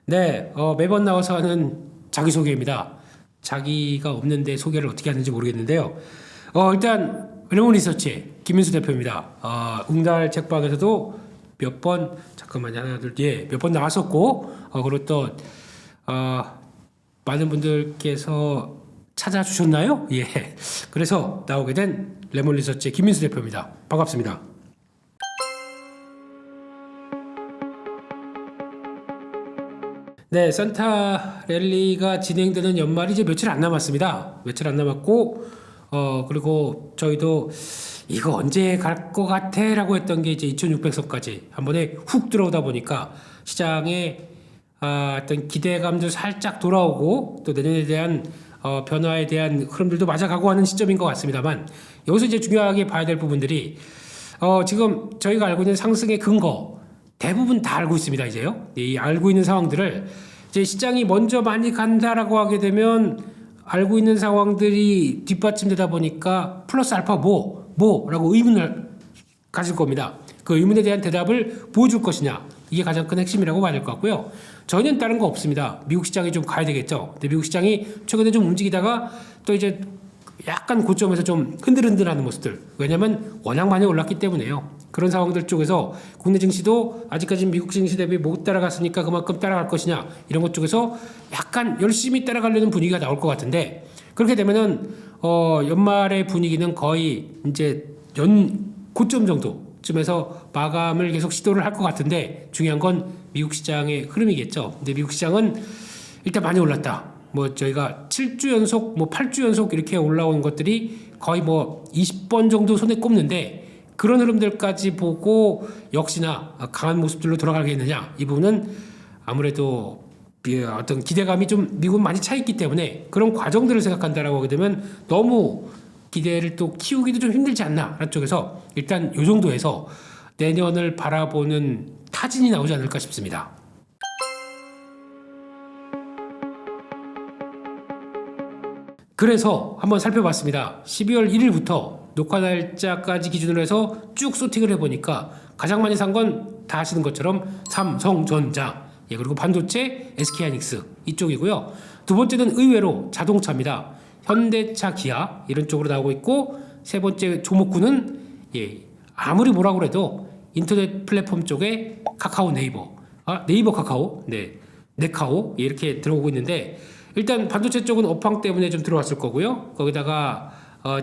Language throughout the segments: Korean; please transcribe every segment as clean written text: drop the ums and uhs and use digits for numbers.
네, 매번 나와서 하는 자기소개입니다. 자기가 없는데 소개를 어떻게 하는지 모르겠는데요. 일단 레몬 리서치 김민수 대표입니다. 웅달 책방에서도 몇 번, 잠깐만요, 하나, 둘, 몇 번 나왔었고, 그리고 또 많은 분들께서 찾아주셨나요? 예, 그래서 나오게 된 레몬 리서치 김민수 대표입니다. 반갑습니다. 네, 산타 랠리가 진행되는 연말이 이제 며칠 안 남았습니다. 며칠 안 남았고, 그리고 저희도 이거 언제 갈 것 같아? 라고 했던 게 이제 2600석까지 한 번에 훅 들어오다 보니까 시장에 어떤 기대감도 살짝 돌아오고 또 내년에 대한 변화에 대한 흐름들도 맞아가고 하는 시점인 것 같습니다만, 여기서 이제 중요하게 봐야 될 부분들이 지금 저희가 알고 있는 상승의 근거 대부분 다 알고 있습니다. 이제요. 이 알고 있는 상황들을 이제 시장이 먼저 많이 간다라고 하게 되면 알고 있는 상황들이 뒷받침되다 보니까 플러스 알파 뭐라고 의문을 가질 겁니다. 그 의문에 대한 대답을 보여줄 것이냐, 이게 가장 큰 핵심이라고 봐야 될 것 같고요. 전혀 다른 거 없습니다. 미국 시장이 좀 가야 되겠죠. 근데 미국 시장이 최근에 좀 움직이다가 또 이제 약간 고점에서 좀 흔들흔들하는 모습들. 왜냐하면 워낙 많이 올랐기 때문에요. 그런 상황들 쪽에서 국내 증시도 아직까지는 미국 증시 대비 못 따라갔으니까 그만큼 따라갈 것이냐, 이런 것 쪽에서 약간 열심히 따라가려는 분위기가 나올 것 같은데, 그렇게 되면은 연말의 분위기는 거의 이제 고점 정도쯤에서 마감을 계속 시도를 할 것 같은데, 중요한 건 미국 시장의 흐름이겠죠. 근데 미국 시장은 일단 많이 올랐다. 저희가 7주 연속, 8주 연속 이렇게 올라온 것들이 거의 20번 정도 손에 꼽는데, 그런 흐름들까지 보고 역시나 강한 모습들로 돌아가겠느냐, 이 부분은 아무래도 어떤 기대감이 좀 미국은 많이 차 있기 때문에 그런 과정들을 생각한다라고 하게 되면 너무 기대를 또 키우기도 좀 힘들지 않나 라는 쪽에서 일단 이 정도에서 내년을 바라보는 타진이 나오지 않을까 싶습니다. 그래서 한번 살펴봤습니다. 12월 1일부터 녹화 날짜까지 기준으로 해서 쭉 소팅을 해보니까 가장 많이 산 건 다 아시는 것처럼 삼성전자, 그리고 반도체, SK하이닉스 이쪽이고요. 두 번째는 의외로 자동차입니다. 현대차, 기아 이런 쪽으로 나오고 있고, 세 번째 종목군은 아무리 뭐라고 해도 인터넷 플랫폼 쪽에 카카오, 네이버 카카오, 네카오 이렇게 들어오고 있는데, 일단 반도체 쪽은 업황 때문에 좀 들어왔을 거고요. 거기다가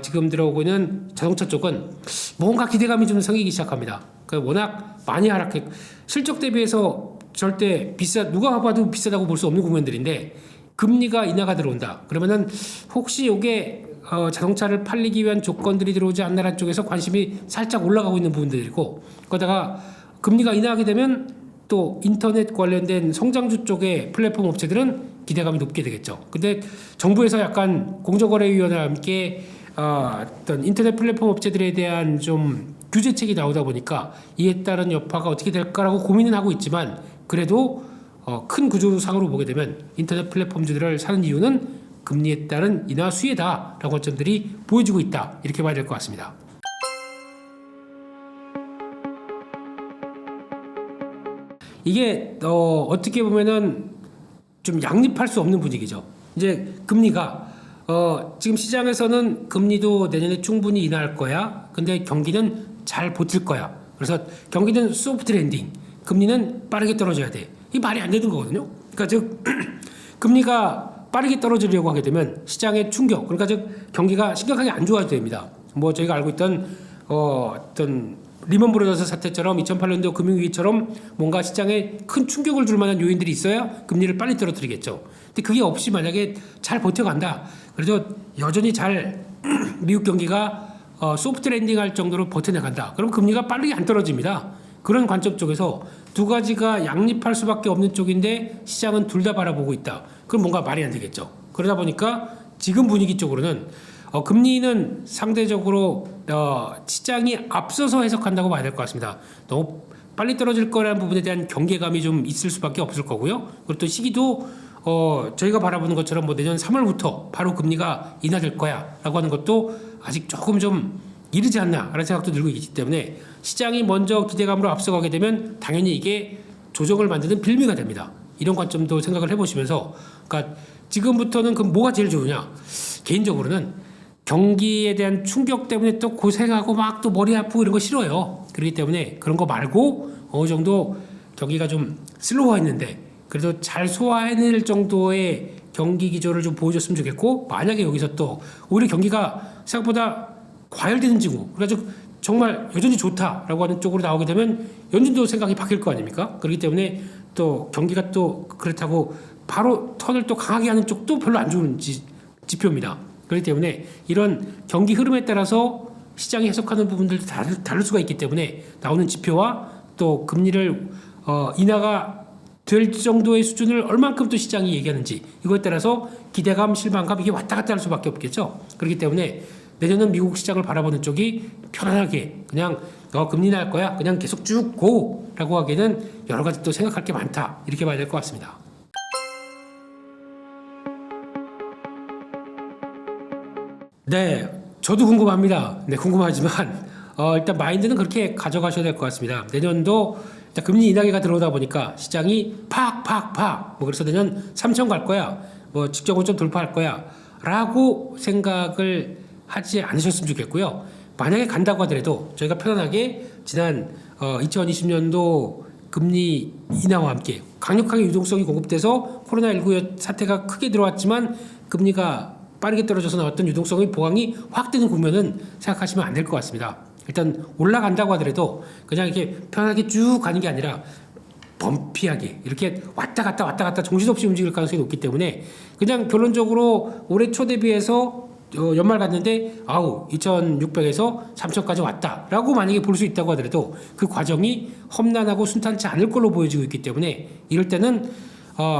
지금 들어오고 있는 자동차 쪽은 뭔가 기대감이 좀 생기기 시작합니다. 그러니까 워낙 많이 하락했고 실적 대비해서 절대 누가 봐도 비싸다고 볼 수 없는 국면들인데, 금리가 인하가 들어온다. 그러면은 혹시 이게 자동차를 팔리기 위한 조건들이 들어오지 않나라는 쪽에서 관심이 살짝 올라가고 있는 부분들이고, 거기다가 금리가 인하하게 되면 또 인터넷 관련된 성장주 쪽의 플랫폼 업체들은 기대감이 높게 되겠죠. 근데 정부에서 약간 공정거래위원회와 함께 어떤 인터넷 플랫폼 업체들에 대한 좀 규제책이 나오다 보니까 이에 따른 여파가 어떻게 될까라고 고민은 하고 있지만, 그래도 큰 구조상으로 보게 되면 인터넷 플랫폼주들을 사는 이유는 금리에 따른 인하 수혜다라고 관점들이 보여지고 있다, 이렇게 봐야 될 것 같습니다. 이게 어떻게 보면은 좀 양립할 수 없는 분위기죠. 이제 금리가 지금 시장에서는 금리도 내년에 충분히 인하할 거야. 근데 경기는 잘 버틸 거야. 그래서 경기는 소프트 랜딩, 금리는 빠르게 떨어져야 돼. 이게 말이 안 되는 거거든요. 그러니까 즉 금리가 빠르게 떨어지려고 하게 되면 시장의 충격, 그러니까 즉 경기가 심각하게 안 좋아져야 됩니다. 저희가 알고 있던 어떤 리먼 브라더스 사태처럼 2008년도 금융위기처럼 뭔가 시장에 큰 충격을 줄 만한 요인들이 있어야 금리를 빨리 떨어뜨리겠죠. 근데 그게 없이 만약에 잘 버텨간다, 그래도 여전히 잘 미국 경기가 소프트 랜딩 할 정도로 버텨내간다, 그럼 금리가 빠르게 안 떨어집니다. 그런 관점 쪽에서 두 가지가 양립할 수밖에 없는 쪽인데 시장은 둘 다 바라보고 있다. 그럼 뭔가 말이 안 되겠죠. 그러다 보니까 지금 분위기 쪽으로는 금리는 상대적으로 시장이 앞서서 해석한다고 봐야 될 것 같습니다. 너무 빨리 떨어질 거라는 부분에 대한 경계감이 좀 있을 수밖에 없을 거고요. 그리고 또 시기도 저희가 바라보는 것처럼 내년 3월부터 바로 금리가 인하될 거야 라고 하는 것도 아직 조금 좀 이르지 않나 라는 생각도 들고 있기 때문에, 시장이 먼저 기대감으로 앞서가게 되면 당연히 이게 조정을 만드는 빌미가 됩니다. 이런 관점도 생각을 해보시면서, 그러니까 지금부터는 그 뭐가 제일 좋으냐? 개인적으로는 경기에 대한 충격 때문에 또 고생하고 막 또 머리 아프고 이런 거 싫어요. 그렇기 때문에 그런 거 말고 어느 정도 경기가 좀 슬로우했는데 그래도 잘 소화해낼 정도의 경기 기조를 좀 보여줬으면 좋겠고, 만약에 여기서 또 오히려 경기가 생각보다 과열되는 징후, 그래가지고 정말 여전히 좋다라고 하는 쪽으로 나오게 되면 연준도 생각이 바뀔 거 아닙니까? 그렇기 때문에 또 경기가 또 그렇다고 바로 턴을 또 강하게 하는 쪽도 별로 안 좋은 지표입니다. 그렇기 때문에 이런 경기 흐름에 따라서 시장이 해석하는 부분들도 다를 수가 있기 때문에 나오는 지표와 또 금리를 인하가 될 정도의 수준을 얼만큼 또 시장이 얘기하는지, 이거에 따라서 기대감, 실망감 이게 왔다 갔다 할 수밖에 없겠죠. 그렇기 때문에 내년은 미국 시장을 바라보는 쪽이 편안하게 그냥 금리 날 거야 그냥 계속 쭉 고라고 하기에는 여러 가지 또 생각할 게 많다, 이렇게 봐야 될 것 같습니다. 네, 저도 궁금합니다. 네, 궁금하지만 일단 마인드는 그렇게 가져가셔야 될 것 같습니다. 내년도 일단 금리 인하기가 들어오다 보니까 시장이 팍팍팍 그래서 내년 3천 갈 거야, 직전 고점 돌파할 거야 라고 생각을 하지 않으셨으면 좋겠고요. 만약에 간다고 하더라도 저희가 편안하게 지난 2020년도 금리 인하와 함께 강력하게 유동성이 공급돼서 코로나19 사태가 크게 들어왔지만 금리가 빠르게 떨어져서 나왔던 유동성의 보강이 확 되는 국면은 생각하시면 안 될 것 같습니다. 일단 올라간다고 하더라도 그냥 이렇게 편하게 쭉 가는 게 아니라 범피하게 이렇게 왔다 갔다 정신없이 움직일 가능성이 높기 때문에 그냥 결론적으로 올해 초 대비해서 연말 갔는데 2600에서 3000까지 왔다라고 만약에 볼 수 있다고 하더라도 그 과정이 험난하고 순탄치 않을 걸로 보여지고 있기 때문에 이럴 때는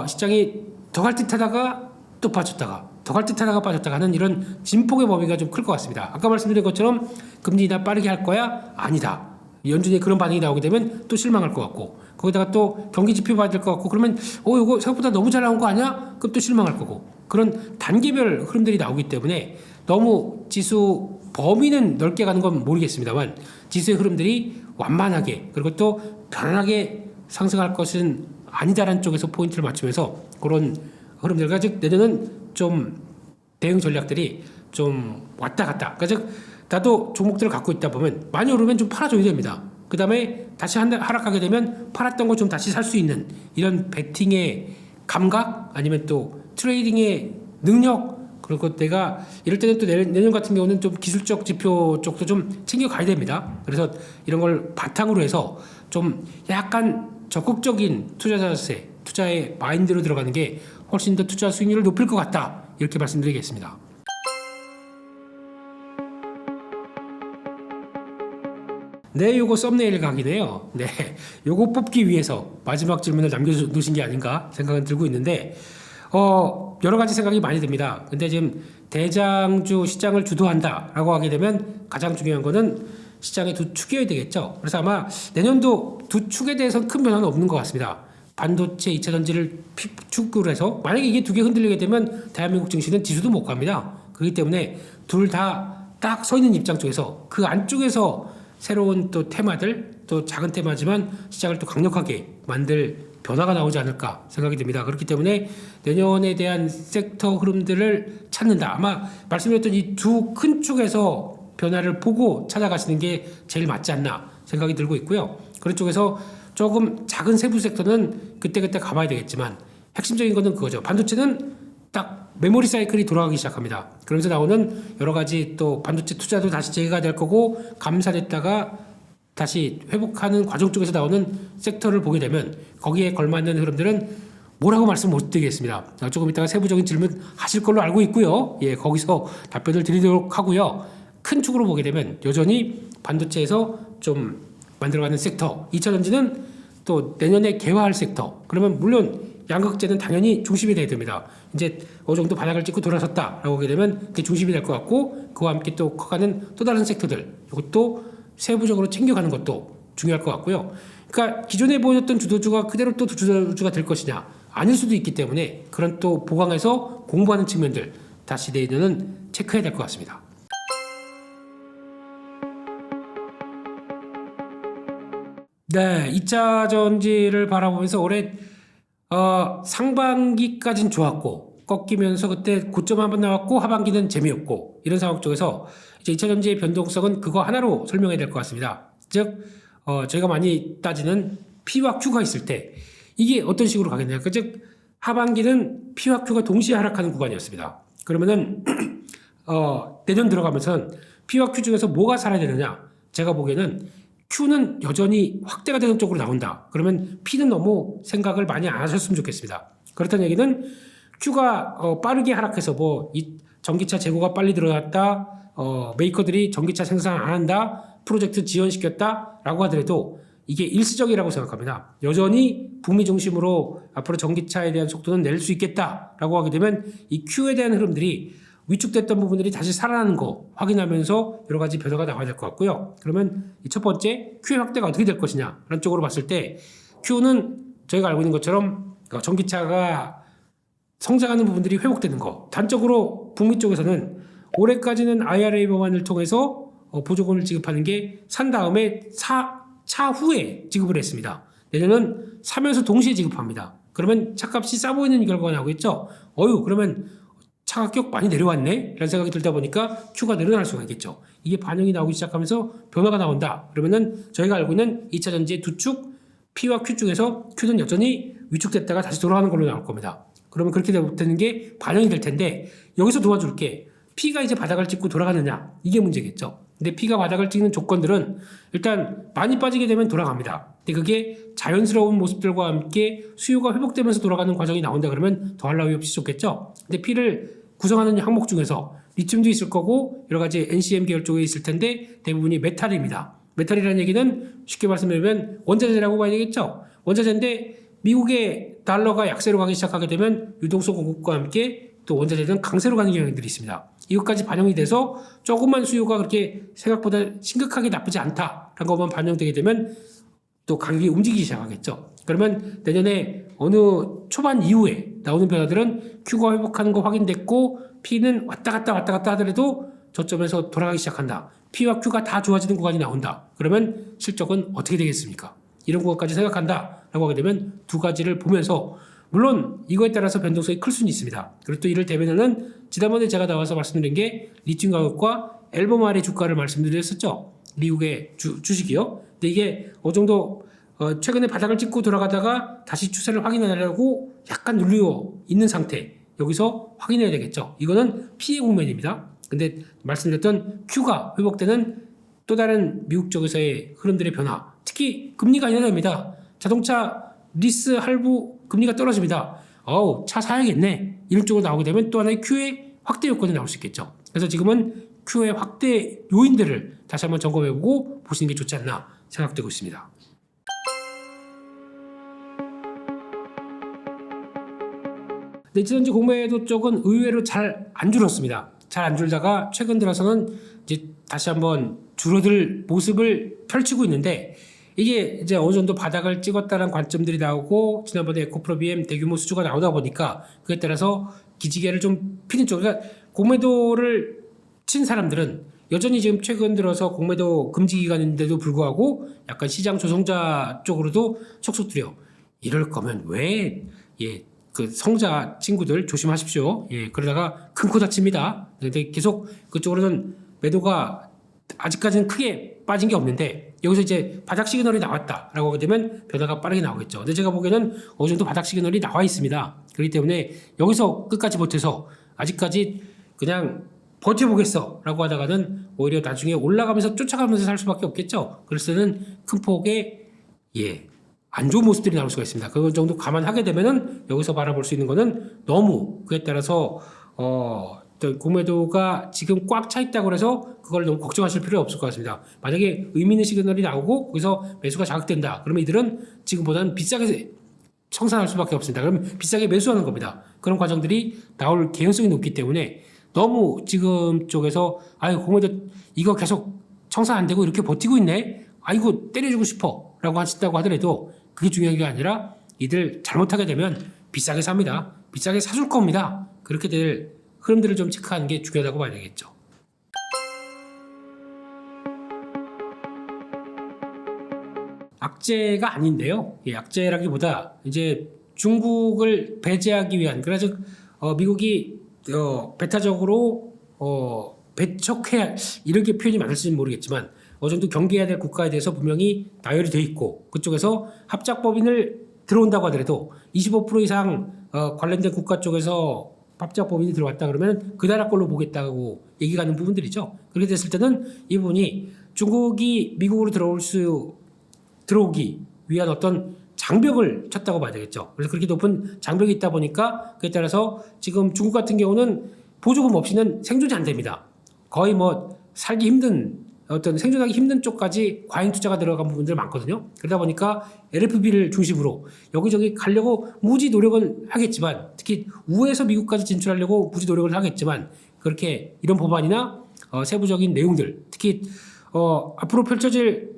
시장이 더 갈 듯 하다가 또 빠졌다가 더 갈 듯 하다가 빠졌다가 하는 이런 진폭의 범위가 좀 클 것 같습니다. 아까 말씀드린 것처럼 금리 인하 빠르게 할 거야? 아니다. 연준이 그런 반응이 나오게 되면 또 실망할 것 같고, 거기다가 또 경기 지표 받을 것 같고, 그러면 이거 생각보다 너무 잘 나온 거 아니야? 그럼 또 실망할 거고, 그런 단계별 흐름들이 나오기 때문에 너무 지수 범위는 넓게 가는 건 모르겠습니다만 지수의 흐름들이 완만하게 그리고 또 편안하게 상승할 것은 아니다라는 쪽에서 포인트를 맞추면서 그런 흐름들, 즉 내년은 좀 대응 전략들이 좀 왔다 갔다, 즉 나도 종목들을 갖고 있다 보면 많이 오르면 좀 팔아줘야 됩니다. 그 다음에 다시 하락하게 되면 팔았던 거 좀 다시 살 수 있는 이런 베팅의 감각, 아니면 또 트레이딩의 능력, 그리고 내가 이럴 때는 또 내년 같은 경우는 좀 기술적 지표 쪽도 좀 챙겨가야 됩니다. 그래서 이런 걸 바탕으로 해서 좀 약간 적극적인 투자 자세, 투자의 마인드로 들어가는 게 훨씬 더 투자 수익률을 높일 것 같다, 이렇게 말씀드리겠습니다. 네, 요거 썸네일 각이네요. 네, 요거 뽑기 위해서 마지막 질문을 남겨놓으신 게 아닌가 생각은 들고 있는데, 여러 가지 생각이 많이 듭니다. 근데 지금 대장주 시장을 주도한다라고 하게 되면 가장 중요한 거는 시장의 두 축이어야 되겠죠. 그래서 아마 내년도 두 축에 대해서는 큰 변화는 없는 것 같습니다. 반도체, 2차 전지를 축으로 해서 만약에 이게 두 개 흔들리게 되면 대한민국 증시는 지수도 못 갑니다. 그렇기 때문에 둘 다 딱 서 있는 입장 쪽에서 그 안쪽에서 새로운 또 테마들, 또 작은 테마지만 시장을 또 강력하게 만들 변화가 나오지 않을까 생각이 듭니다. 그렇기 때문에 내년에 대한 섹터 흐름들을 찾는다. 아마 말씀드렸던 이 두 큰 축에서 변화를 보고 찾아가시는 게 제일 맞지 않나 생각이 들고 있고요. 그런 쪽에서 조금 작은 세부 섹터는 그때그때 가봐야 되겠지만 핵심적인 거는 그거죠. 반도체는 딱 메모리 사이클이 돌아가기 시작합니다. 그러면서 나오는 여러 가지 또 반도체 투자도 다시 재개가 될 거고, 감산했다가 다시 회복하는 과정 쪽에서 나오는 섹터를 보게 되면 거기에 걸맞는 흐름들은 뭐라고 말씀 못 드리겠습니다. 조금 이따가 세부적인 질문 하실 걸로 알고 있고요. 예, 거기서 답변을 드리도록 하고요. 큰 축으로 보게 되면 여전히 반도체에서 좀 만들어가는 sek터, 2차 전지는 또 내년에 개화할 섹터, 그러면 물론 양극재는 당연히 중심이 돼야 됩니다. 이제 어느 정도 바닥을 찍고 돌아섰다라고 하게 되면 그게 중심이 될 것 같고, 그와 함께 또 커가는 또 다른 섹터들, 이것도 세부적으로 챙겨가는 것도 중요할 것 같고요. 그러니까 기존에 보였던 주도주가 그대로 또 주도주가 될 것이냐, 아닐 수도 있기 때문에 그런 또 보강해서 공부하는 측면들 다시 내년은 체크해야 될 것 같습니다. 네, 2차 전지를 바라보면서 올해 상반기까지는 좋았고 꺾이면서 그때 고점 한번 나왔고 하반기는 재미없고 이런 상황 쪽에서 이제 2차 전지의 변동성은 그거 하나로 설명해야 될 것 같습니다. 즉 저희가 많이 따지는 P와 Q가 있을 때 이게 어떤 식으로 가겠냐. 즉 하반기는 P와 Q가 동시에 하락하는 구간이었습니다. 그러면은 내년 들어가면서는 P와 Q 중에서 뭐가 살아야 되느냐. 제가 보기에는 Q는 여전히 확대가 되는 쪽으로 나온다. 그러면 P는 너무 생각을 많이 안 하셨으면 좋겠습니다. 그렇다는 얘기는 Q가 빠르게 하락해서 이 전기차 재고가 빨리 들어갔다. 메이커들이 전기차 생산 안 한다. 프로젝트 지연시켰다라고 하더라도 이게 일시적이라고 생각합니다. 여전히 북미 중심으로 앞으로 전기차에 대한 속도는 낼 수 있겠다라고 하게 되면 이 Q에 대한 흐름들이 위축됐던 부분들이 다시 살아나는 거 확인하면서 여러 가지 변화가 나와야 될 것 같고요. 그러면 이 첫 번째 Q의 확대가 어떻게 될 것이냐 라는 쪽으로 봤을 때 Q는 저희가 알고 있는 것처럼 전기차가 성장하는 부분들이 회복되는 거. 단적으로 북미 쪽에서는 올해까지는 IRA 법안을 통해서 보조금을 지급하는 게 산 다음에 차후에 지급을 했습니다. 내년은 사면서 동시에 지급합니다. 그러면 차값이 싸 보이는 결과가 나오겠죠. 그러면 차 가격 많이 내려왔네? 라는 생각이 들다 보니까 Q가 늘어날 수가 있겠죠. 이게 반영이 나오기 시작하면서 변화가 나온다. 그러면은 저희가 알고 있는 2차 전지의 두 축 P와 Q 중에서 Q는 여전히 위축됐다가 다시 돌아가는 걸로 나올 겁니다. 그러면 그렇게 되는 게 반영이 될 텐데 여기서 도와줄 게 P가 이제 바닥을 찍고 돌아가느냐 이게 문제겠죠. 근데 P가 바닥을 찍는 조건들은 일단 많이 빠지게 되면 돌아갑니다. 근데 그게 자연스러운 모습들과 함께 수요가 회복되면서 돌아가는 과정이 나온다 그러면 더할 나위 없이 좋겠죠. 근데 P를 구성하는 항목 중에서 리튬도 있을 거고 여러 가지 NCM 계열 쪽에 있을 텐데 대부분이 메탈입니다. 메탈이라는 얘기는 쉽게 말씀드리면 원자재라고 봐야 되겠죠. 원자재인데 미국의 달러가 약세로 가기 시작하게 되면 유동성 공급과 함께 또 원자재는 강세로 가는 경향들이 있습니다. 이것까지 반영이 돼서 조금만 수요가 그렇게 생각보다 심각하게 나쁘지 않다라는 것만 반영되게 되면 또 가격이 움직이기 시작하겠죠. 그러면 내년에 어느 초반 이후에 나오는 변화들은 Q가 회복하는 거 확인됐고 P는 왔다 갔다 하더라도 저점에서 돌아가기 시작한다. P와 Q가 다 좋아지는 구간이 나온다. 그러면 실적은 어떻게 되겠습니까? 이런 것까지 생각한다라고 하게 되면 두 가지를 보면서 물론 이거에 따라서 변동성이 클 수는 있습니다. 그리고 또 이를 대변하는 지난번에 제가 나와서 말씀드린 게 리튬 가격과 앨범알의 주가를 말씀드렸었죠. 미국의 주식이요. 근데 이게 어느 정도 최근에 바닥을 찍고 돌아가다가 다시 추세를 확인하려고 약간 눌려 있는 상태. 여기서 확인해야 되겠죠. 이거는 피해 국면입니다. 근데 말씀드렸던 Q가 회복되는 또 다른 미국 쪽에서의 흐름들의 변화. 특히 금리가 인하됩니다. 자동차 리스 할부 금리가 떨어집니다. 차 사야겠네. 이런 쪽으로 나오게 되면 또 하나의 Q의 확대 요건이 나올 수 있겠죠. 그래서 지금은 Q의 확대 요인들을 다시 한번 점검해보고 보시는 게 좋지 않나 생각되고 있습니다. 내지전지 공매도 쪽은 의외로 잘 안 줄었습니다. 잘 안 줄다가 최근 들어서는 이제 다시 한번 줄어들 모습을 펼치고 있는데 이게 이제 어느 정도 바닥을 찍었다는 관점들이 나오고 지난번에 에코프로 BM 대규모 수주가 나오다 보니까 그에 따라서 기지개를 좀 피는 쪽, 그러니까 공매도를 친 사람들은 여전히 지금 최근 들어서 공매도 금지 기간인데도 불구하고 약간 시장 조성자 쪽으로도 속속 들여 이럴 거면 왜 그 성자 친구들 조심하십시오. 그러다가 큰 코 다칩니다. 근데 계속 그쪽으로는 매도가 아직까지는 크게 빠진 게 없는데 여기서 이제 바닥 시그널이 나왔다라고 하게 되면 변화가 빠르게 나오겠죠. 근데 제가 보기에는 어느 정도 바닥 시그널이 나와 있습니다. 그렇기 때문에 여기서 끝까지 버텨서 아직까지 그냥 버텨보겠어 라고 하다가는 오히려 나중에 올라가면서 쫓아가면서 살 수밖에 없겠죠. 그래서 큰 폭의 안 좋은 모습들이 나올 수가 있습니다. 그 정도 감안하게 되면은 여기서 바라볼 수 있는 거는 너무 그에 따라서 공매도가 지금 꽉 차 있다고 해서 그걸 너무 걱정하실 필요 없을 것 같습니다. 만약에 의미 있는 시그널이 나오고 거기서 매수가 자극된다. 그러면 이들은 지금보다는 비싸게 청산할 수밖에 없습니다. 그럼 비싸게 매수하는 겁니다. 그런 과정들이 나올 개연성이 높기 때문에 너무 지금 쪽에서 공매도 이거 계속 청산 안 되고 이렇게 버티고 있네. 이거 때려주고 싶어 라고 하신다고 하더라도 그게 중요한 게 아니라 이들 잘못하게 되면 비싸게 삽니다. 비싸게 사줄 겁니다. 그렇게 될 흐름들을 좀 체크하는 게 중요하다고 봐야 되겠죠. 악재가 아닌데요. 악재라기보다 이제 중국을 배제하기 위한, 그래서 미국이 배타적으로 배척해야, 이렇게 표현이 맞을지는 모르겠지만 어느 정도 경계해야 될 국가에 대해서 분명히 나열이 돼 있고, 그쪽에서 합작법인을 들어온다고 하더라도 25% 이상 관련된 국가 쪽에서 합작법인이 들어왔다 그러면 그 나라 걸로 보겠다고 얘기가 하는 부분들이죠. 그렇게 됐을 때는 이 부분이 중국이 미국으로 들어오기 위한 어떤 장벽을 쳤다고 봐야 되겠죠. 그래서 그렇게 높은 장벽이 있다 보니까 그에 따라서 지금 중국 같은 경우는 보조금 없이는 생존이 안 됩니다. 거의 뭐 살기 힘든, 어떤 생존하기 힘든 쪽까지 과잉 투자가 들어간 부분들 많거든요. 그러다 보니까 LFB를 중심으로 여기저기 가려고 무지 노력은 하겠지만, 특히 우에서 미국까지 진출하려고 무지 노력을 하겠지만, 그렇게 이런 법안이나 세부적인 내용들, 특히 앞으로 펼쳐질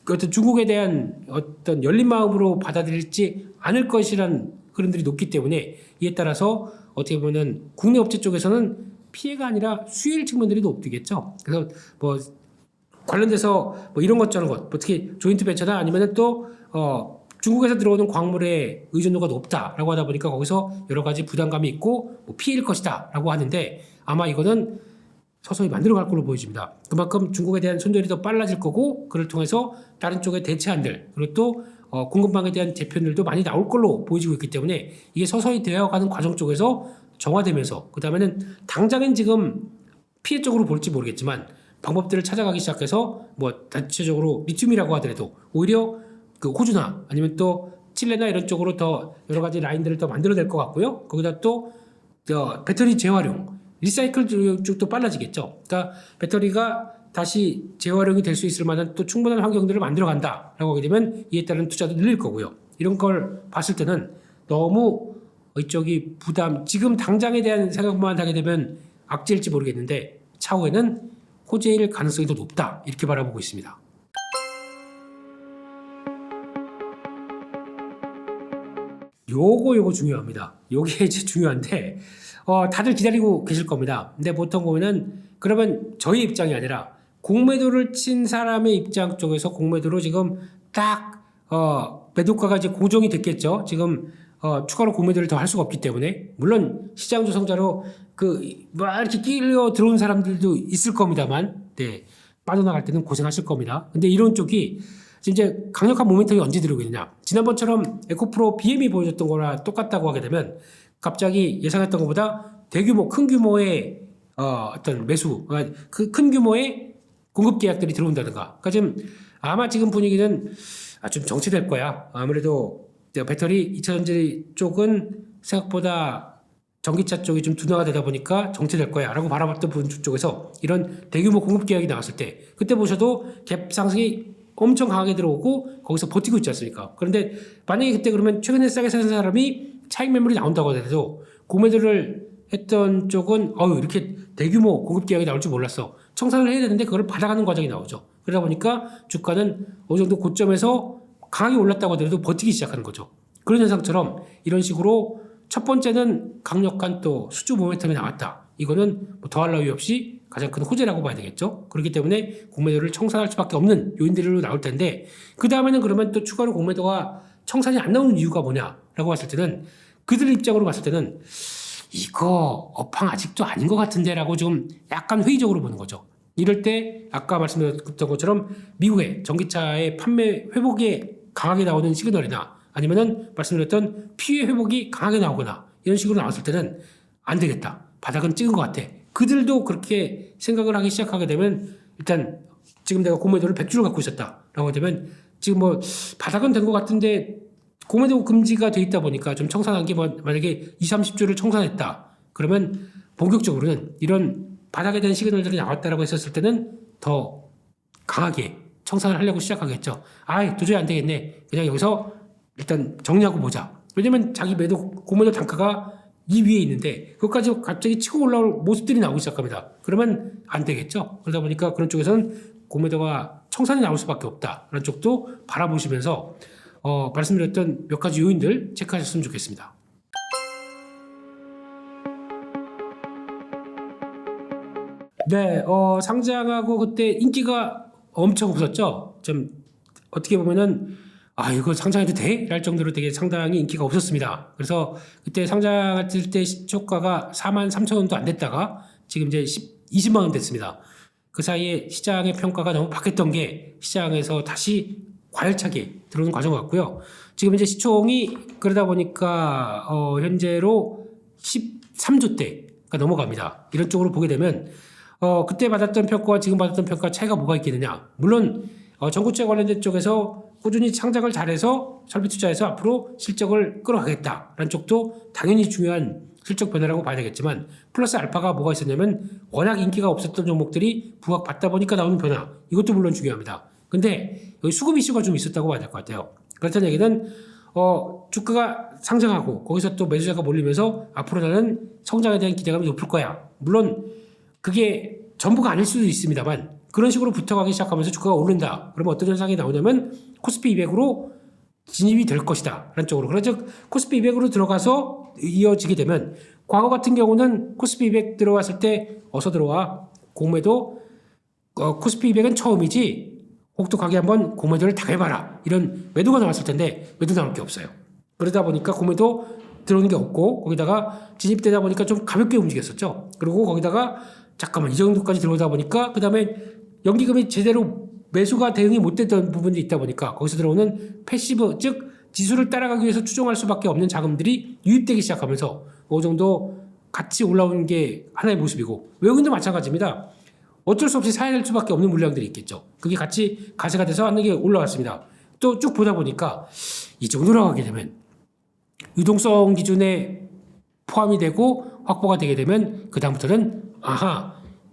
어떤 중국에 대한 어떤 열린 마음으로 받아들일지 않을 것이라는 흐름들이 높기 때문에, 이에 따라서 어떻게 보면은 국내 업체 쪽에서는 피해가 아니라 수혜일 측면들이 높겠죠. 그래서 뭐 관련돼서 뭐 이런 것 저런 것, 뭐 특히 조인트 벤처나 아니면은 또 중국에서 들어오는 광물의 의존도가 높다라고 하다 보니까 거기서 여러 가지 부담감이 있고 뭐 피해일 것이다라고 하는데, 아마 이거는 서서히 만들어갈 걸로 보여집니다. 그만큼 중국에 대한 손절이 더 빨라질 거고, 그를 통해서 다른 쪽의 대체안들, 그리고 또 공급망에 대한 재편들도 많이 나올 걸로 보여지고 있기 때문에, 이게 서서히 되어가는 과정 쪽에서 정화되면서, 그 다음에는 당장은 지금 피해 쪽으로 볼지 모르겠지만 방법들을 찾아가기 시작해서 뭐 대체적으로 리튬이라고 하더라도 오히려 그 호주나 아니면 또 칠레나 이런 쪽으로 더 여러 가지 라인들을 더 만들어낼 것 같고요. 거기다 또 배터리 재활용, 리사이클 쪽도 빨라지겠죠. 그러니까 배터리가 다시 재활용이 될 수 있을 만한 또 충분한 환경들을 만들어 간다라고 하게 되면 이에 따른 투자도 늘릴 거고요. 이런 걸 봤을 때는 너무 이쪽이 부담, 지금 당장에 대한 생각만 하게 되면 악재일지 모르겠는데 차후에는 호재일 가능성이 더 높다, 이렇게 바라보고 있습니다. 요거 중요합니다. 요게 이제 중요한데 다들 기다리고 계실 겁니다. 근데 보통 보면은, 그러면 저희 입장이 아니라 공매도를 친 사람의 입장 쪽에서 공매도로 지금 딱 매도가가 이제 고정이 됐겠죠. 지금 추가로 공매도를 더 할 수가 없기 때문에, 물론 시장 조성자로 막 이렇게 끼려 들어온 사람들도 있을 겁니다만, 네, 빠져나갈 때는 고생하실 겁니다. 근데 이런 쪽이 이제 강력한 모멘텀이 언제 들어오겠느냐. 지난번처럼 에코프로 BM이 보여줬던 거랑 똑같다고 하게 되면 갑자기 예상했던 것보다 대규모, 큰 규모의 어떤 매수, 그 큰 규모의 공급 계약들이 들어온다든가. 그러니까 지금 아마 지금 분위기는 좀 정체될 거야. 아무래도 배터리 2차 전지 쪽은 생각보다 전기차 쪽이 좀 둔화가 되다 보니까 정체될 거야 라고 바라봤던 분 쪽에서 이런 대규모 공급 계약이 나왔을 때, 그때 보셔도 갭 상승이 엄청 강하게 들어오고 거기서 버티고 있지 않습니까? 그런데 만약에 그때 그러면 최근에 싸게 산 사람이 차익 매물이 나온다고 하더라도 공매도를 했던 쪽은 이렇게 대규모 공급 계약이 나올 줄 몰랐어, 청산을 해야 되는데 그걸 받아가는 과정이 나오죠. 그러다 보니까 주가는 어느 정도 고점에서 강하게 올랐다고 하더라도 버티기 시작하는 거죠. 그런 현상처럼 이런 식으로 첫 번째는 강력한 또 수주 모멘텀이 나왔다. 이거는 뭐 더할 나위 없이 가장 큰 호재라고 봐야 되겠죠. 그렇기 때문에 공매도를 청산할 수밖에 없는 요인들로 나올 텐데, 그 다음에는 그러면 또 추가로 공매도가 청산이 안 나오는 이유가 뭐냐라고 봤을 때는, 그들 입장으로 봤을 때는 이거 업황 아직도 아닌 것 같은데라고 좀 약간 회의적으로 보는 거죠. 이럴 때 아까 말씀드렸던 것처럼 미국의 전기차의 판매 회복이 강하게 나오는 시그널이나 아니면은 말씀드렸던 피해 회복이 강하게 나오거나 이런 식으로 나왔을 때는 안 되겠다, 바닥은 찍은 것 같아, 그들도 그렇게 생각을 하기 시작하게 되면, 일단 지금 내가 공매도를 100주를 갖고 있었다라고 되면 지금 뭐 바닥은 된 것 같은데 공매도 금지가 돼 있다 보니까 좀 청산한 게 만약에 20, 30주를 청산했다 그러면 본격적으로는 이런 바닥에 대한 시그널들이 나왔다라고 했었을 때는 더 강하게 청산을 하려고 시작하겠죠. 도저히 안 되겠네, 그냥 여기서 일단 정리하고 보자. 왜냐면 자기 공매도 단가가 이 위에 있는데 그것까지 갑자기 치고 올라올 모습들이 나오기 시작합니다. 그러면 안 되겠죠. 그러다 보니까 그런 쪽에서는 공매도가 청산이 나올 수밖에 없다, 그런 쪽도 바라보시면서 말씀드렸던 몇 가지 요인들 체크하셨으면 좋겠습니다. 네, 상장하고 그때 인기가 엄청 없었죠. 좀 어떻게 보면은 이거 상장해도 돼? 랄 정도로 되게 상당히 인기가 없었습니다. 그래서 그때 상장했을 때 시초가가 43,000원도 안 됐다가 지금 이제 20만 원 됐습니다. 그 사이에 시장의 평가가 너무 바뀌었던 게 시장에서 다시 과열차게 들어오는 과정 같고요. 지금 이제 시총이 그러다 보니까 현재로 13조대가 넘어갑니다. 이런 쪽으로 보게 되면 그때 받았던 평가와 지금 받았던 평가 차이가 뭐가 있겠느냐. 물론 전고체 관련된 쪽에서 꾸준히 상장을 잘해서 설비 투자해서 앞으로 실적을 끌어가겠다라는 쪽도 당연히 중요한 실적 변화라고 봐야 되겠지만 플러스 알파가 뭐가 있었냐면 워낙 인기가 없었던 종목들이 부각받다 보니까 나오는 변화, 이것도 물론 중요합니다. 근데 여기 수급 이슈가 좀 있었다고 봐야 될 것 같아요. 그렇다는 얘기는 주가가 상승하고 거기서 또 매수자가 몰리면서 앞으로 나는 성장에 대한 기대감이 높을 거야. 물론 그게 전부가 아닐 수도 있습니다만 그런 식으로 붙어가기 시작하면서 주가가 오른다. 그러면 어떤 현상이 나오냐면 코스피 200으로 진입이 될 것이다 라는 쪽으로. 그래서 코스피 200으로 들어가서 이어지게 되면 과거 같은 경우는 코스피 200 들어왔을 때 어서 들어와 공매도 코스피 200은 처음이지 혹독하게 한번 공매도를 당해봐라 이런 매도가 나왔을 텐데 매도 나올 게 없어요. 그러다 보니까 공매도 들어오는 게 없고 거기다가 진입되다 보니까 좀 가볍게 움직였었죠. 그리고 거기다가 잠깐만 이 정도까지 들어오다 보니까 그 다음에 연기금이 제대로 매수가 대응이 못 됐던 부분이 있다 보니까 거기서 들어오는 패시브, 즉 지수를 따라가기 위해서 추종할 수밖에 없는 자금들이 유입되기 시작하면서 어느 정도 같이 올라오는 게 하나의 모습이고 외국인도 마찬가지입니다. 어쩔 수 없이 사야 될 수밖에 없는 물량들이 있겠죠. 그게 같이 가세가 돼서 하는 게 올라왔습니다. 또 쭉 보다 보니까 이 정도로 가게 되면 유동성 기준에 포함이 되고 확보가 되게 되면 그 다음부터는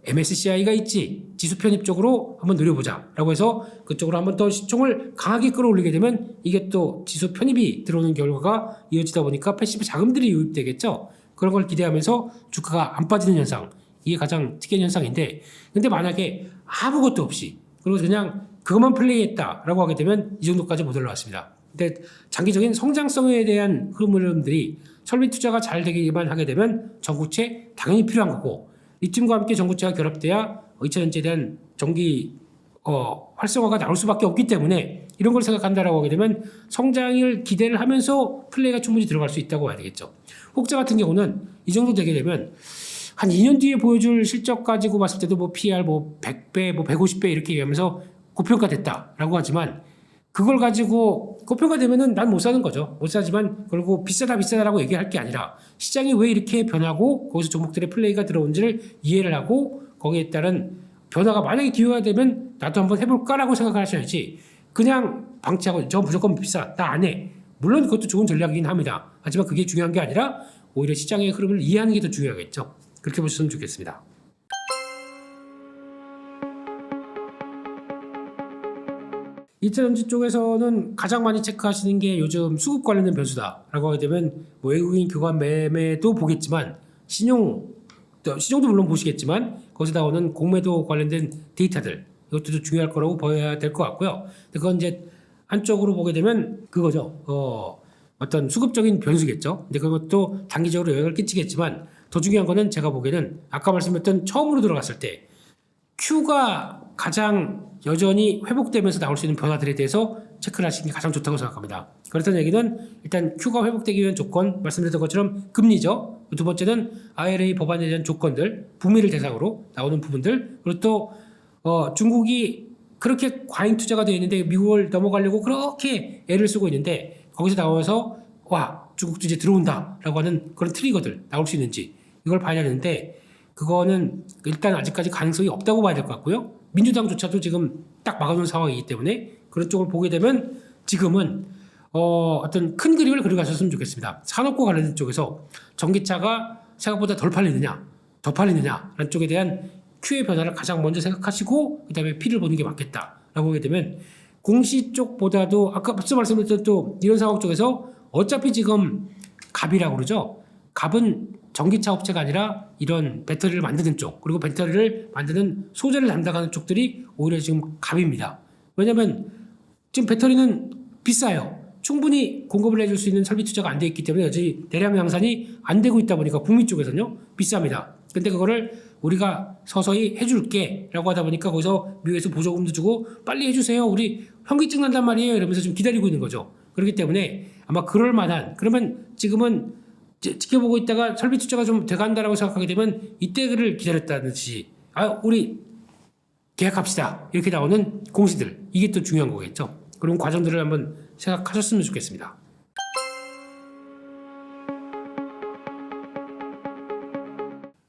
MSCI가 있지 지수 편입 쪽으로 한번 노려보자 라고 해서 그쪽으로 한번 더 시총을 강하게 끌어올리게 되면 이게 또 지수 편입이 들어오는 결과가 이어지다 보니까 패시브 자금들이 유입되겠죠. 그런 걸 기대하면서 주가가 안 빠지는 현상, 이게 가장 특이한 현상인데, 근데 만약에 아무것도 없이 그리고 그냥 그것만 플레이했다라고 하게 되면 이 정도까지 못 올라왔습니다. 근데 장기적인 성장성에 대한 흐름들이 설비 투자가 잘 되기만 하게 되면 전고체 당연히 필요한 거고, 리튬과 함께 전고체가 결합돼야 2차전지에 대한 전기 활성화가 나올 수밖에 없기 때문에 이런 걸 생각한다라고 하게 되면 성장을 기대를 하면서 플레이가 충분히 들어갈 수 있다고 봐야 되겠죠. 혹자 같은 경우는 이 정도 되게 되면 한 2년 뒤에 보여줄 실적 가지고 봤을 때도 뭐 PR 100배, 150배 이렇게 얘기하면서 고평가됐다라고 하지만 그걸 가지고 고평가되면은 난 못 사는 거죠. 못 사지만 그리고 비싸다라고 얘기할 게 아니라 시장이 왜 이렇게 변하고 거기서 종목들의 플레이가 들어온지를 이해를 하고 거기에 따른 변화가 만약에 기회가 되면 나도 한번 해볼까라고 생각하셔야지 그냥 방치하고 저 무조건 비싸 나 안 해. 물론 그것도 좋은 전략이긴 합니다. 하지만 그게 중요한 게 아니라 오히려 시장의 흐름을 이해하는 게 더 중요하겠죠. 그렇게 보셨으면 좋겠습니다. 이차전지 쪽에서는 가장 많이 체크하시는 게 요즘 수급 관련된 변수다라고 하게 되면 뭐 외국인 교환 매매도 보겠지만 신용도 물론 보시겠지만 거기서 나오는 공매도 관련된 데이터들, 이것도 중요할 거라고 봐야 될 것 같고요. 그건 이제 한쪽으로 보게 되면 그거죠. 어떤 수급적인 변수겠죠. 근데 그것도 단기적으로 영향을 끼치겠지만 더 중요한 거는 제가 보기에는 아까 말씀드렸던 처음으로 들어갔을 때 Q가 가장 여전히 회복되면서 나올 수 있는 변화들에 대해서 체크를 하시는 게 가장 좋다고 생각합니다. 그렇다는 얘기는 일단 Q가 회복되기 위한 조건, 말씀드렸던 것처럼 금리죠. 두 번째는 IRA 법안에 대한 조건들, 북미를 대상으로 나오는 부분들, 그리고 또 중국이 그렇게 과잉 투자가 되어 있는데 미국을 넘어가려고 그렇게 애를 쓰고 있는데 거기서 나와서 중국도 이제 들어온다라고 하는 그런 트리거들 나올 수 있는지 이걸 봐야 되는데 그거는 일단 아직까지 가능성이 없다고 봐야 될 것 같고요. 민주당조차도 지금 딱 막아놓은 상황이기 때문에 그런 쪽을 보게 되면 지금은 어떤 큰 그림을 그려가셨으면 좋겠습니다. 산업과 관련된 쪽에서 전기차가 생각보다 덜 팔리느냐 더 팔리느냐라는 쪽에 대한 Q의 변화를 가장 먼저 생각하시고 그 다음에 P를 보는 게 맞겠다라고 하게 되면 공시 쪽보다도 아까 앞서 말씀드렸던 또 이런 상황 쪽에서 어차피 지금 갑이라고 그러죠. 갑은 전기차 업체가 아니라 이런 배터리를 만드는 쪽, 그리고 배터리를 만드는 소재를 담당하는 쪽들이 오히려 지금 갑입니다. 왜냐하면 지금 배터리는 비싸요. 충분히 공급을 해줄 수 있는 설비 투자가 안 돼 있기 때문에 여전히 대량 양산이 안 되고 있다 보니까 북미 쪽에서는요 비쌉니다. 근데 그거를 우리가 서서히 해줄게 라고 하다 보니까 거기서 미국에서 보조금도 주고 빨리 해주세요. 우리 현기증 난단 말이에요. 이러면서 좀 기다리고 있는 거죠. 그렇기 때문에 아마 그럴 만한, 그러면 지금은 지켜보고 있다가 설비 투자가 좀 돼간다라고 생각하게 되면 이때를 기다렸다든지, 우리 계약합시다, 이렇게 나오는 공시들, 이게 또 중요한 거겠죠. 그런 과정들을 한번 생각하셨으면 좋겠습니다.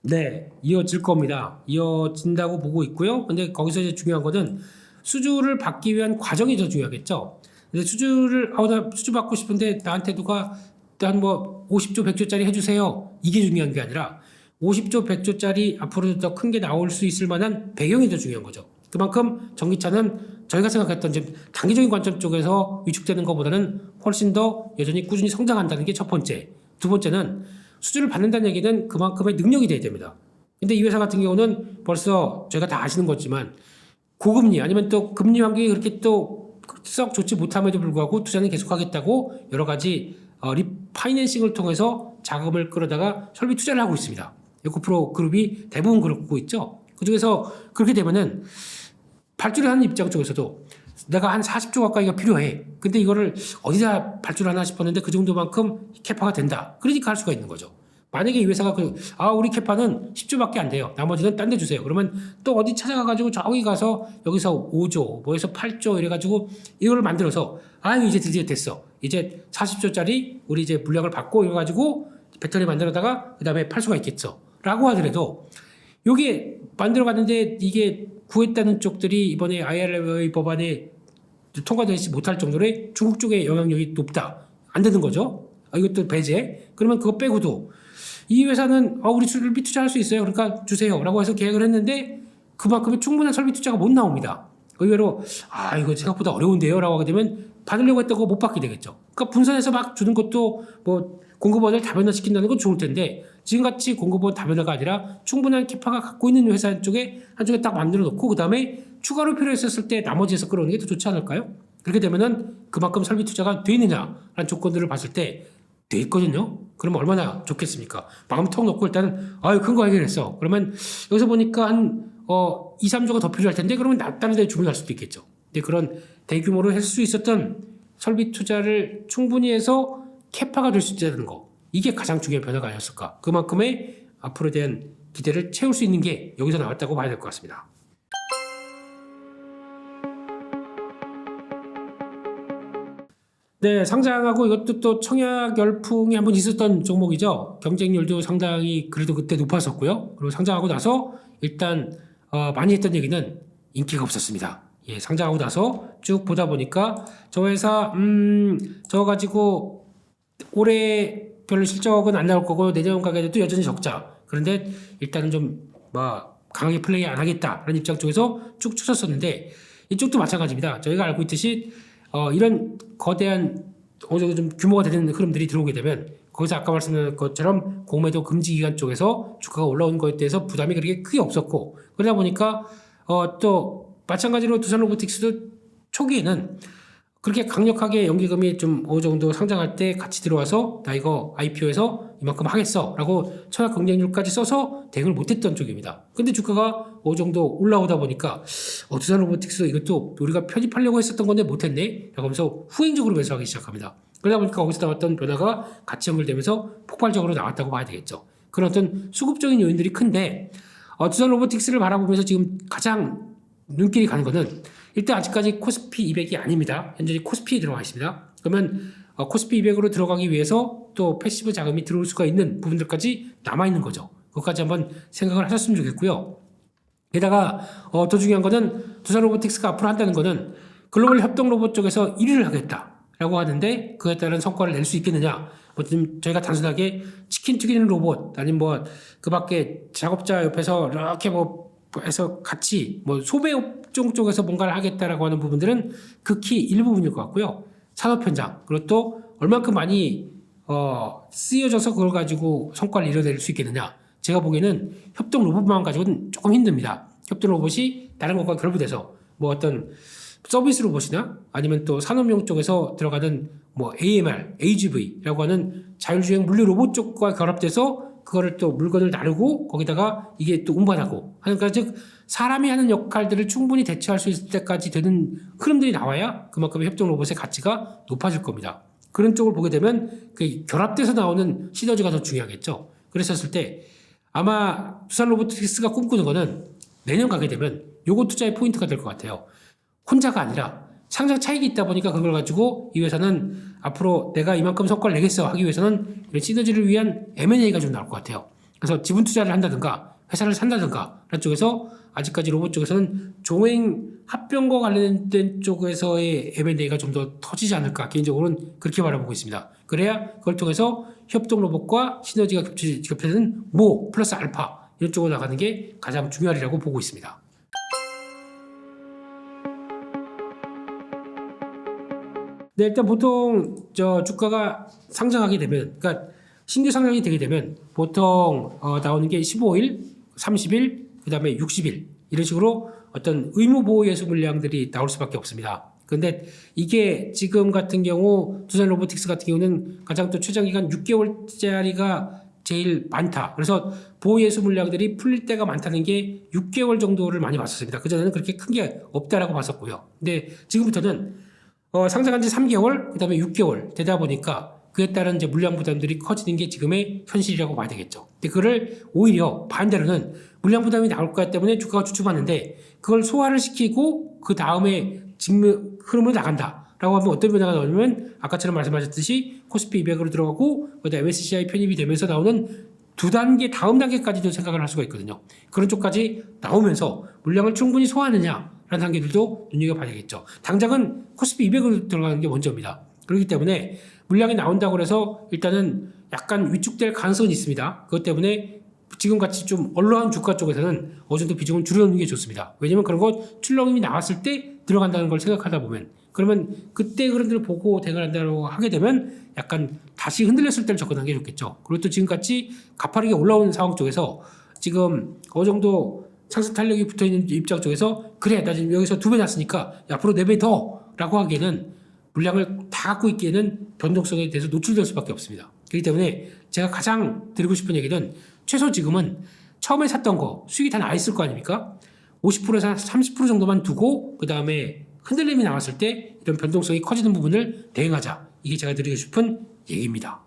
네, 이어질 겁니다. 이어진다고 보고 있고요. 근데 거기서 이제 중요한 거는 수주를 받기 위한 과정이 더 중요하겠죠. 근데 나 수주 받고 싶은데 나한테 누가 한 뭐 50조, 100조짜리 해주세요, 이게 중요한 게 아니라 50조, 100조짜리 앞으로도 더 큰 게 나올 수 있을 만한 배경이 더 중요한 거죠. 그만큼 전기차는 저희가 생각했던 지금 단기적인 관점 쪽에서 위축되는 것보다는 훨씬 더 여전히 꾸준히 성장한다는 게 첫 번째. 두 번째는 수주를 받는다는 얘기는 그만큼의 능력이 돼야 됩니다. 근데 이 회사 같은 경우는 벌써 저희가 다 아시는 거지만 고금리 아니면 또 금리 환경이 그렇게 또 썩 좋지 못함에도 불구하고 투자는 계속하겠다고 여러 가지 리파이낸싱을 통해서 자금을 끌어다가 설비 투자를 하고 있습니다. 에코프로 그룹이 대부분 그렇고 있죠. 그중에서 그렇게 되면은 발주를 하는 입장 쪽에서도 내가 한 40조 가까이가 필요해. 근데 이거를 어디다 발주를 하나 싶었는데 그 정도만큼 캐파가 된다. 그러니까 할 수가 있는 거죠. 만약에 이 회사가 우리 캐파는 10조밖에 안 돼요, 나머지는 딴 데 주세요, 그러면 또 어디 찾아가가지고 저기 가서 여기서 5조, 뭐에서 8조 이래가지고 이걸 만들어서 이제 드디어 됐어, 이제 40조짜리 우리 이제 물량을 받고 이래가지고 배터리 만들어다가 그 다음에 팔 수가 있겠죠 라고 하더라도, 요게 만들어갔는데 이게 구했다는 쪽들이 이번에 IRA 법안에 통과되지 못할 정도로 중국 쪽의 영향력이 높다, 안 되는 거죠. 이것도 배제. 그러면 그거 빼고도 이 회사는 우리 설비 투자할 수 있어요, 그러니까 주세요 라고 해서 계획을 했는데 그만큼의 충분한 설비 투자가 못 나옵니다. 의외로 이거 생각보다 어려운데요 라고 하게 되면 받으려고 했던 거 못 받게 되겠죠. 그러니까 분산해서 막 주는 것도 뭐 공급원을 다변화시킨다는 건 좋을 텐데, 지금같이 공급원 다변화가 아니라 충분한 캐파가 갖고 있는 회사 한쪽에 딱 만들어 놓고 그 다음에 추가로 필요했었을 때 나머지에서 끌어오는 게 더 좋지 않을까요? 그렇게 되면은 그만큼 설비 투자가 돼 있느냐라는 조건들을 봤을 때 돼 있거든요. 그러면 얼마나 좋겠습니까? 마음 턱 놓고 일단은 큰 거 해결했어. 그러면 여기서 보니까 한 2, 3조가 더 필요할 텐데 그러면 다른 데 주문할 수도 있겠죠. 근데 그런 대규모로 할 수 있었던 설비 투자를 충분히 해서 캐파가 될 수 있다는 거, 이게 가장 중요한 변화가 아니었을까. 그만큼의 앞으로에 대한 기대를 채울 수 있는 게 여기서 나왔다고 봐야 될 것 같습니다. 네, 상장하고 이것도 또 청약 열풍이 한번 있었던 종목이죠. 경쟁률도 상당히 그래도 그때 높았었고요. 그리고 상장하고 나서 일단 많이 했던 얘기는 인기가 없었습니다. 예, 상장하고 나서 쭉 보다 보니까 저 회사 저거 가지고 올해 별로 실적은 안 나올 거고 내년 가게도 여전히 적자. 그런데 일단은 좀 강하게 플레이 안 하겠다라는 입장 쪽에서 쭉 추셨었는데, 이쪽도 마찬가지입니다. 저희가 알고 있듯이 이런 거대한 어느 정도 좀 규모가 되는 흐름들이 들어오게 되면 거기서 아까 말씀드린 것처럼 공매도 금지 기간 쪽에서 주가가 올라온 거에 대해서 부담이 그렇게 크게 없었고, 그러다 보니까 또 마찬가지로 두산로보틱스도 초기에는 그렇게 강력하게 연기금이 좀 어느 정도 상장할 때 같이 들어와서 나 이거 IPO에서 이만큼 하겠어 라고 청약 경쟁률까지 써서 대응을 못했던 쪽입니다. 근데 주가가 어느 정도 올라오다 보니까 두산로보틱스 이것도 우리가 편입하려고 했었던 건데 못했네 라고 하면서 후행적으로 매수하기 시작합니다. 그러다 보니까 거기서 나왔던 변화가 같이 연결되면서 폭발적으로 나왔다고 봐야 되겠죠. 그런 어떤 수급적인 요인들이 큰데, 두산로보틱스를 바라보면서 지금 가장 눈길이 가는 거는 일단 아직까지 코스피 200이 아닙니다. 현재 코스피에 들어가 있습니다. 그러면 코스피 200으로 들어가기 위해서 또 패시브 자금이 들어올 수가 있는 부분들까지 남아있는 거죠. 그것까지 한번 생각을 하셨으면 좋겠고요. 게다가 더 중요한 거는 두산로보틱스가 앞으로 한다는 거는 글로벌 협동 로봇 쪽에서 1위를 하겠다라고 하는데, 그에 따른 성과를 낼 수 있겠느냐. 지금 저희가 단순하게 치킨 튀기는 로봇 아니면 그 밖에 작업자 옆에서 이렇게 해서 같이 소매 업종 쪽에서 뭔가를 하겠다라고 하는 부분들은 극히 일부분일 것 같고요. 산업 현장, 그리고 또 얼만큼 많이 쓰여져서 그걸 가지고 성과를 이뤄낼 수 있겠느냐. 제가 보기에는 협동 로봇만 가지고는 조금 힘듭니다. 협동 로봇이 다른 것과 결부돼서 어떤 서비스 로봇이나 아니면 또 산업용 쪽에서 들어가는 AMR, AGV라고 하는 자율주행 물류 로봇 쪽과 결합돼서 그거를 또 물건을 나르고 거기다가 이게 또 운반하고 하니까 즉 사람이 하는 역할들을 충분히 대처할 수 있을 때까지 되는 흐름들이 나와야 그만큼 협동 로봇의 가치가 높아질 겁니다. 그런 쪽을 보게 되면 그 결합돼서 나오는 시너지가 더 중요하겠죠. 그랬었을 때 아마 두산 로보틱스가 꿈꾸는 거는 내년 가게 되면 요거 투자의 포인트가 될 것 같아요. 혼자가 아니라 상장 차익이 있다 보니까 그걸 가지고 이 회사는 앞으로 내가 이만큼 성과를 내겠어 하기 위해서는 이런 시너지를 위한 M&A가 좀 나올 것 같아요. 그래서 지분 투자를 한다든가 회사를 산다든가 그런 쪽에서 아직까지 로봇 쪽에서는 종행 합병과 관련된 쪽에서의 M&A가 좀 더 터지지 않을까 개인적으로는 그렇게 바라보고 있습니다. 그래야 그걸 통해서 협동 로봇과 시너지가 겹치는 모 플러스 알파 이런 쪽으로 나가는 게 가장 중요하리라고 보고 있습니다. 네, 일단 보통 주가가 상장하게 되면, 그러니까 신규 상장이 되게 되면 보통 나오는 게 15일, 30일, 그다음에 60일 이런 식으로 어떤 의무 보호 예수 물량들이 나올 수밖에 없습니다. 그런데 이게 지금 같은 경우 두산 로보틱스 같은 경우는 가장 또 최장 기간 6개월짜리가 제일 많다. 그래서 보호 예수 물량들이 풀릴 때가 많다는 게 6개월 정도를 많이 봤었습니다. 그전에는 그렇게 큰 게 없다라고 봤었고요. 근데 지금부터는 상장한 지 3개월, 그 다음에 6개월 되다 보니까 그에 따른 이제 물량 부담들이 커지는 게 지금의 현실이라고 봐야 되겠죠. 근데 그거를 오히려 반대로는 물량 부담이 나올 것 때문에 주가가 주춤하는데 그걸 소화를 시키고 그 다음에 흐름으로 나간다라고 하면 어떤 변화가 나오냐면 아까처럼 말씀하셨듯이 코스피 200으로 들어가고 그다음에 MSCI 편입이 되면서 나오는 두 단계 다음 단계까지도 생각을 할 수가 있거든요. 그런 쪽까지 나오면서 물량을 충분히 소화하느냐 라는 단계들도 눈여겨봐야 되겠죠. 당장은 코스피 200으로 들어가는 게 먼저입니다. 그렇기 때문에 물량이 나온다고 해서 일단은 약간 위축될 가능성은 있습니다. 그것 때문에 지금같이 좀 얼러한 주가 쪽에서는 어느 정도 비중을 줄여놓는 게 좋습니다. 왜냐면 그런 거 출렁임이 나왔을 때 들어간다는 걸 생각하다 보면 그러면 그때 그런들을 보고 대응한다고 하게 되면 약간 다시 흔들렸을 때를 접근하는 게 좋겠죠. 그리고 또 지금같이 가파르게 올라오는 상황 쪽에서 지금 어느 정도 상승 탄력이 붙어있는 입장 쪽에서 그래 나 지금 여기서 2배 났으니까 앞으로 4배 더 라고 하기에는 물량을 다 갖고 있기에는 변동성에 대해서 노출될 수밖에 없습니다. 그렇기 때문에 제가 가장 드리고 싶은 얘기는 최소 지금은 처음에 샀던 거 수익이 다 나 있을 거 아닙니까? 50%에서 30% 정도만 두고 그 다음에 흔들림이 나왔을 때 이런 변동성이 커지는 부분을 대응하자. 이게 제가 드리고 싶은 얘기입니다.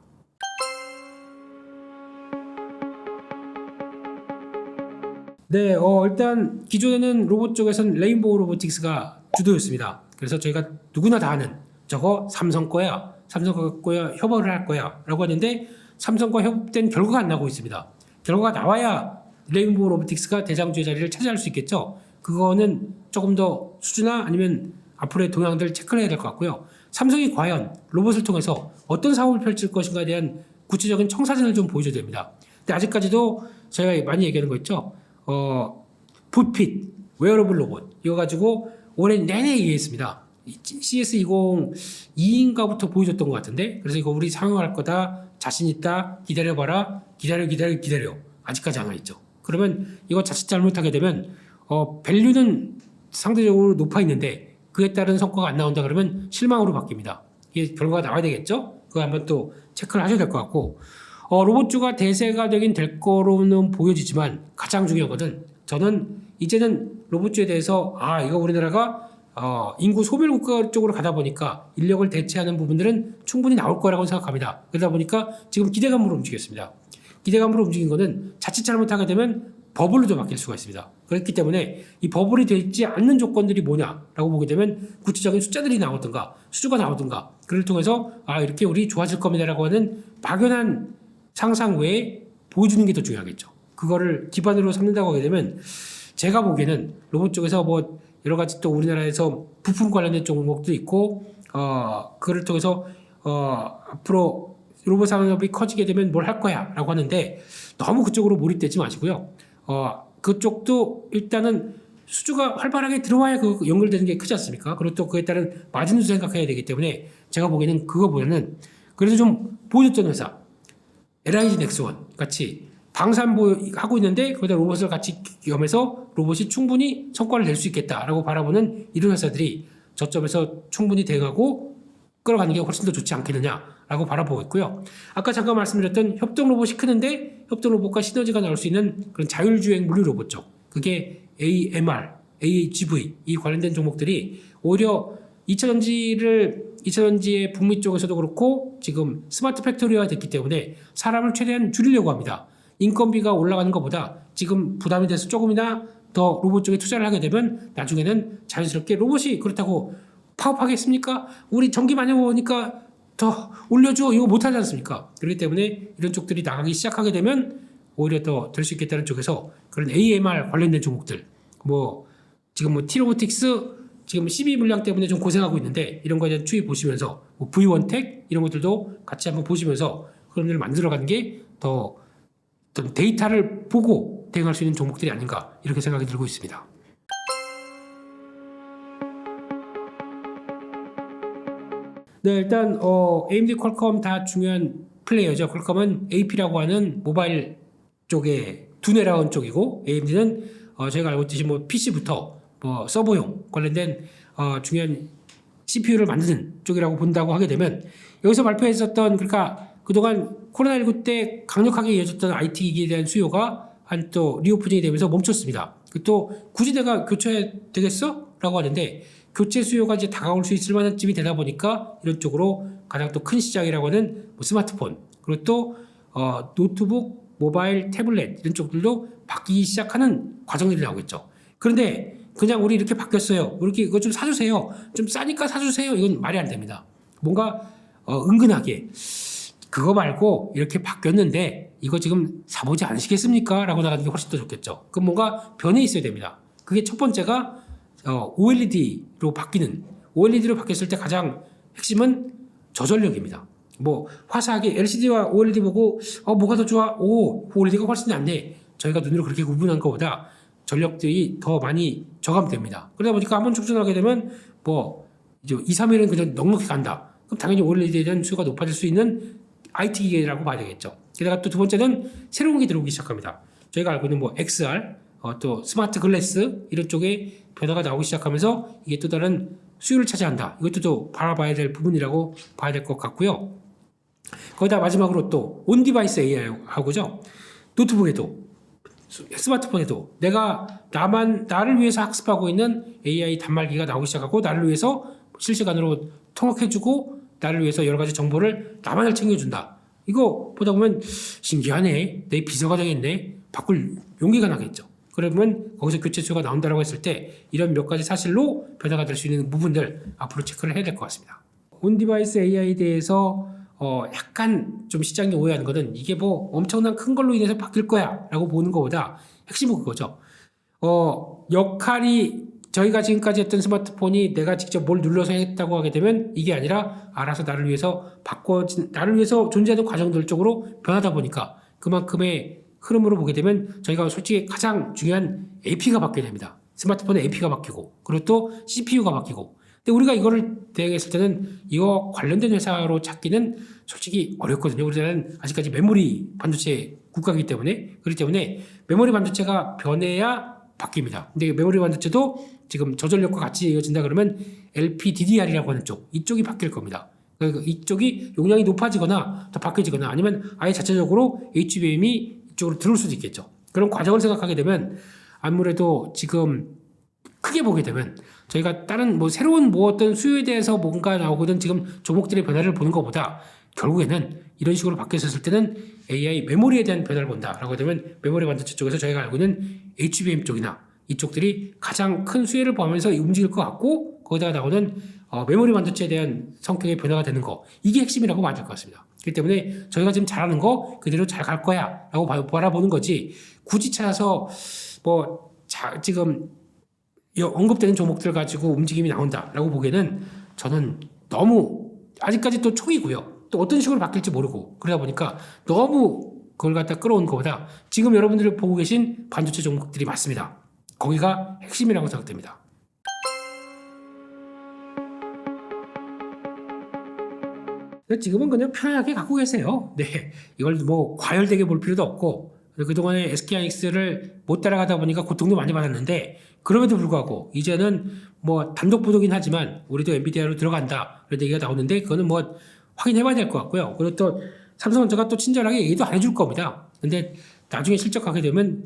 네, 일단 기존에는 로봇 쪽에서는 레인보우 로보틱스가 주도였습니다. 그래서 저희가 누구나 다 아는 저거 삼성 거야, 삼성 거야 협업을 할 거야 라고 하는데 삼성과 협업된 결과가 안 나오고 있습니다. 결과가 나와야 레인보우 로보틱스가 대장주의 자리를 차지할 수 있겠죠. 그거는 조금 더 수주나 아니면 앞으로의 동향들 체크를 해야 될 것 같고요. 삼성이 과연 로봇을 통해서 어떤 사업을 펼칠 것인가에 대한 구체적인 청사진을 좀 보여줘야 됩니다. 근데 아직까지도 저희가 많이 얘기하는 거 있죠. 풋핏, 웨어러블 로봇 이거 가지고 올해 내내 얘기했습니다. CS20인가부터 보여줬던 것 같은데 그래서 이거 우리 상용할 거다 자신 있다 기다려봐라 기다려 아직까지 안 와있죠. 그러면 이거 자칫 잘못하게 되면 밸류는 상대적으로 높아 있는데 그에 따른 성과가 안 나온다 그러면 실망으로 바뀝니다. 이게 결과가 나와야 되겠죠. 그거 한번 또 체크를 하셔야 될 것 같고 로봇주가 대세가 되긴 될 거로는 보여지지만 가장 중요한 것은 저는 이제는 로봇주에 대해서 이거 우리나라가 인구 소멸 국가 쪽으로 가다 보니까 인력을 대체하는 부분들은 충분히 나올 거라고 생각합니다. 그러다 보니까 지금 기대감으로 움직였습니다. 기대감으로 움직인 거는 자칫 잘못하게 되면 버블로도 바뀔 수가 있습니다. 그렇기 때문에 이 버블이 되지 않는 조건들이 뭐냐라고 보게 되면 구체적인 숫자들이 나오든가 수주가 나오든가 그를 통해서 이렇게 우리 좋아질 겁니다라고 하는 막연한 상상 외에 보여주는 게 더 중요하겠죠. 그거를 기반으로 삼는다고 하게 되면 제가 보기에는 로봇 쪽에서 뭐 여러 가지 또 우리나라에서 부품 관련된 종목도 있고 그를 통해서 앞으로 로봇 산업이 커지게 되면 뭘 할 거야 라고 하는데 너무 그쪽으로 몰입되지 마시고요. 그쪽도 일단은 수주가 활발하게 들어와야 그 연결되는 게 크지 않습니까? 그리고 또 그에 따른 마진도 생각해야 되기 때문에 제가 보기에는 그거보다는 그래도 좀 보여줬던 회사 LIG 넥스원 같이 방산하고 있는데 거기다 로봇을 같이 겸해서 로봇이 충분히 성과를 낼 수 있겠다라고 바라보는 이런 회사들이 저점에서 충분히 대응하고 끌어가는 게 훨씬 더 좋지 않겠느냐라고 바라보고 있고요. 아까 잠깐 말씀드렸던 협동 로봇이 크는데 협동 로봇과 시너지가 나올 수 있는 그런 자율주행 물리 로봇 쪽, 그게 AMR, AHV 이 관련된 종목들이 오히려 2차전지의 북미 쪽에서도 그렇고 지금 스마트 팩토리화 됐기 때문에 사람을 최대한 줄이려고 합니다. 인건비가 올라가는 것보다 지금 부담이 돼서 조금이나 더 로봇 쪽에 투자를 하게 되면 나중에는 자연스럽게 로봇이 그렇다고 파업하겠습니까? 우리 전기 많이 먹으니까 더 올려줘, 이거 못하지 않습니까? 그렇기 때문에 이런 쪽들이 나가기 시작하게 되면 오히려 더 될 수 있겠다는 쪽에서 그런 AMR 관련된 종목들, 뭐 지금 뭐 T로보틱스 지금 12 물량 때문에 좀 고생하고 있는데 이런 거에 대한 추이 보시면서 뭐 V1텍 이런 것들도 같이 한번 보시면서 흐름을 만들어가는 게 더 어떤 데이터를 보고 대응할 수 있는 종목들이 아닌가 이렇게 생각이 들고 있습니다. 네, 일단 AMD 퀄컴 다 중요한 플레이어죠. 퀄컴은 AP라고 하는 모바일 쪽에 두뇌라운 쪽이고 AMD는 저희가 알고 있듯이 뭐 PC부터 뭐 서버용 관련된 중요한 CPU를 만드는 쪽이라고 본다고 하게 되면 여기서 발표했었던 그러니까 그동안 코로나19 때 강력하게 이어졌던 IT 기기에 대한 수요가 한 또 리오프닝이 되면서 멈췄습니다. 또 굳이 내가 교체해야 되겠어? 라고 하는데 교체 수요가 이제 다가올 수 있을 만한 쯤이 되다 보니까 이런 쪽으로 가장 또 큰 시장이라고 하는 뭐 스마트폰 그리고 또 노트북, 모바일, 태블릿 이런 쪽들도 바뀌기 시작하는 과정들이 나오겠죠. 그런데 그냥 우리 이렇게 바뀌었어요. 이렇게 이거 좀 사주세요. 좀 싸니까 사주세요. 이건 말이 안 됩니다. 뭔가 은근하게 그거 말고 이렇게 바뀌었는데 이거 지금 사보지 않으시겠습니까? 라고 나가는 게 훨씬 더 좋겠죠. 그럼 뭔가 변해 있어야 됩니다. 그게 첫 번째가 OLED로 바뀌는 OLED로 바뀌었을 때 가장 핵심은 저전력입니다. 뭐 화사하게 LCD와 OLED 보고 뭐가 더 좋아? OLED가 훨씬 낫네. 저희가 눈으로 그렇게 구분한 것보다 전력들이 더 많이 저감됩니다. 그러다 보니까 한번 충전하게 되면 뭐 이제 2, 3일은 그냥 넉넉히 간다. 그럼 당연히 OLED에 대한 수요가 높아질 수 있는 IT 기계라고 봐야 되겠죠. 게다가 또 두 번째는 새로운 게 들어오기 시작합니다. 저희가 알고 있는 뭐 XR, 또 스마트 글래스 이런 쪽에 변화가 나오기 시작하면서 이게 또 다른 수요를 차지한다. 이것도 또 바라봐야 될 부분이라고 봐야 될 것 같고요. 거기다 마지막으로 또 온 디바이스 AI하고죠. 노트북에도 스마트폰에도 나를 위해서 학습하고 있는 AI 단말기가 나오기 시작하고 나를 위해서 실시간으로 통역해주고 나를 위해서 여러 가지 정보를 나만을 챙겨준다. 이거 보다 보면 신기하네. 내 비서가 되겠네. 바꿀 용기가 나겠죠. 그러면 거기서 교체 수요가 나온다고 했을 때 이런 몇 가지 사실로 변화가 될 수 있는 부분들 앞으로 체크를 해야 될 것 같습니다. 온디바이스 AI에 대해서 약간 좀 시장이 오해하는 거는 이게 뭐 엄청난 큰 걸로 인해서 바뀔 거야 라고 보는 것보다 핵심은 그거죠. 역할이 저희가 지금까지 했던 스마트폰이 내가 직접 뭘 눌러서 했다고 하게 되면 이게 아니라 알아서 나를 위해서 존재하는 과정들 쪽으로 변하다 보니까 그만큼의 흐름으로 보게 되면 저희가 솔직히 가장 중요한 AP가 바뀌게 됩니다. 스마트폰의 AP가 바뀌고 그리고 또 CPU가 바뀌고 근데 우리가 이거를 대응했을 때는 이거 관련된 회사로 찾기는 솔직히 어렵거든요. 우리나라는 아직까지 메모리 반도체 국가이기 때문에 그렇기 때문에 메모리 반도체가 변해야 바뀝니다. 근데 메모리 반도체도 지금 저전력과 같이 이어진다 그러면 LPDDR이라고 하는 쪽 이쪽이 바뀔 겁니다. 그러니까 이쪽이 용량이 높아지거나 더 바뀌어지거나 아니면 아예 자체적으로 HBM이 이쪽으로 들어올 수도 있겠죠. 그런 과정을 생각하게 되면 아무래도 지금 크게 보게 되면 저희가 다른 뭐 새로운 어떤 수요에 대해서 뭔가 나오거든 지금 종목들의 변화를 보는 것보다 결국에는 이런 식으로 바뀌었을 때는 AI 메모리에 대한 변화를 본다라고 되면 메모리 반도체 쪽에서 저희가 알고 있는 HBM 쪽이나 이쪽들이 가장 큰 수혜를 포함해서 움직일 것 같고 거기다가 나오는 메모리 반도체에 대한 성격의 변화가 되는 거 이게 핵심이라고 봐야 될 것 같습니다. 그렇기 때문에 저희가 지금 잘하는 거 그대로 잘 갈 거야 라고 바라보는 거지 굳이 찾아서 지금 언급되는 종목들 가지고 움직임이 나온다라고 보기에는 저는 너무 아직까지 또 초기고요. 또 어떤 식으로 바뀔지 모르고 그러다 보니까 너무 그걸 갖다 끌어온 것보다 지금 여러분들이 보고 계신 반도체 종목들이 맞습니다. 거기가 핵심이라고 생각됩니다. 지금은 그냥 편하게 갖고 계세요. 네, 이걸 뭐 과열되게 볼 필요도 없고 그동안에 SK하이닉스를 못 따라가다 보니까 고통도 많이 받았는데 그럼에도 불구하고 이제는 뭐 단독 보도긴 하지만 우리도 엔비디아로 들어간다 그런 얘기가 나오는데 그거는 뭐 확인해봐야 될 것 같고요. 그리고 또 삼성전자가 또 친절하게 얘기도 안 해줄 겁니다. 근데 나중에 실적 가게 되면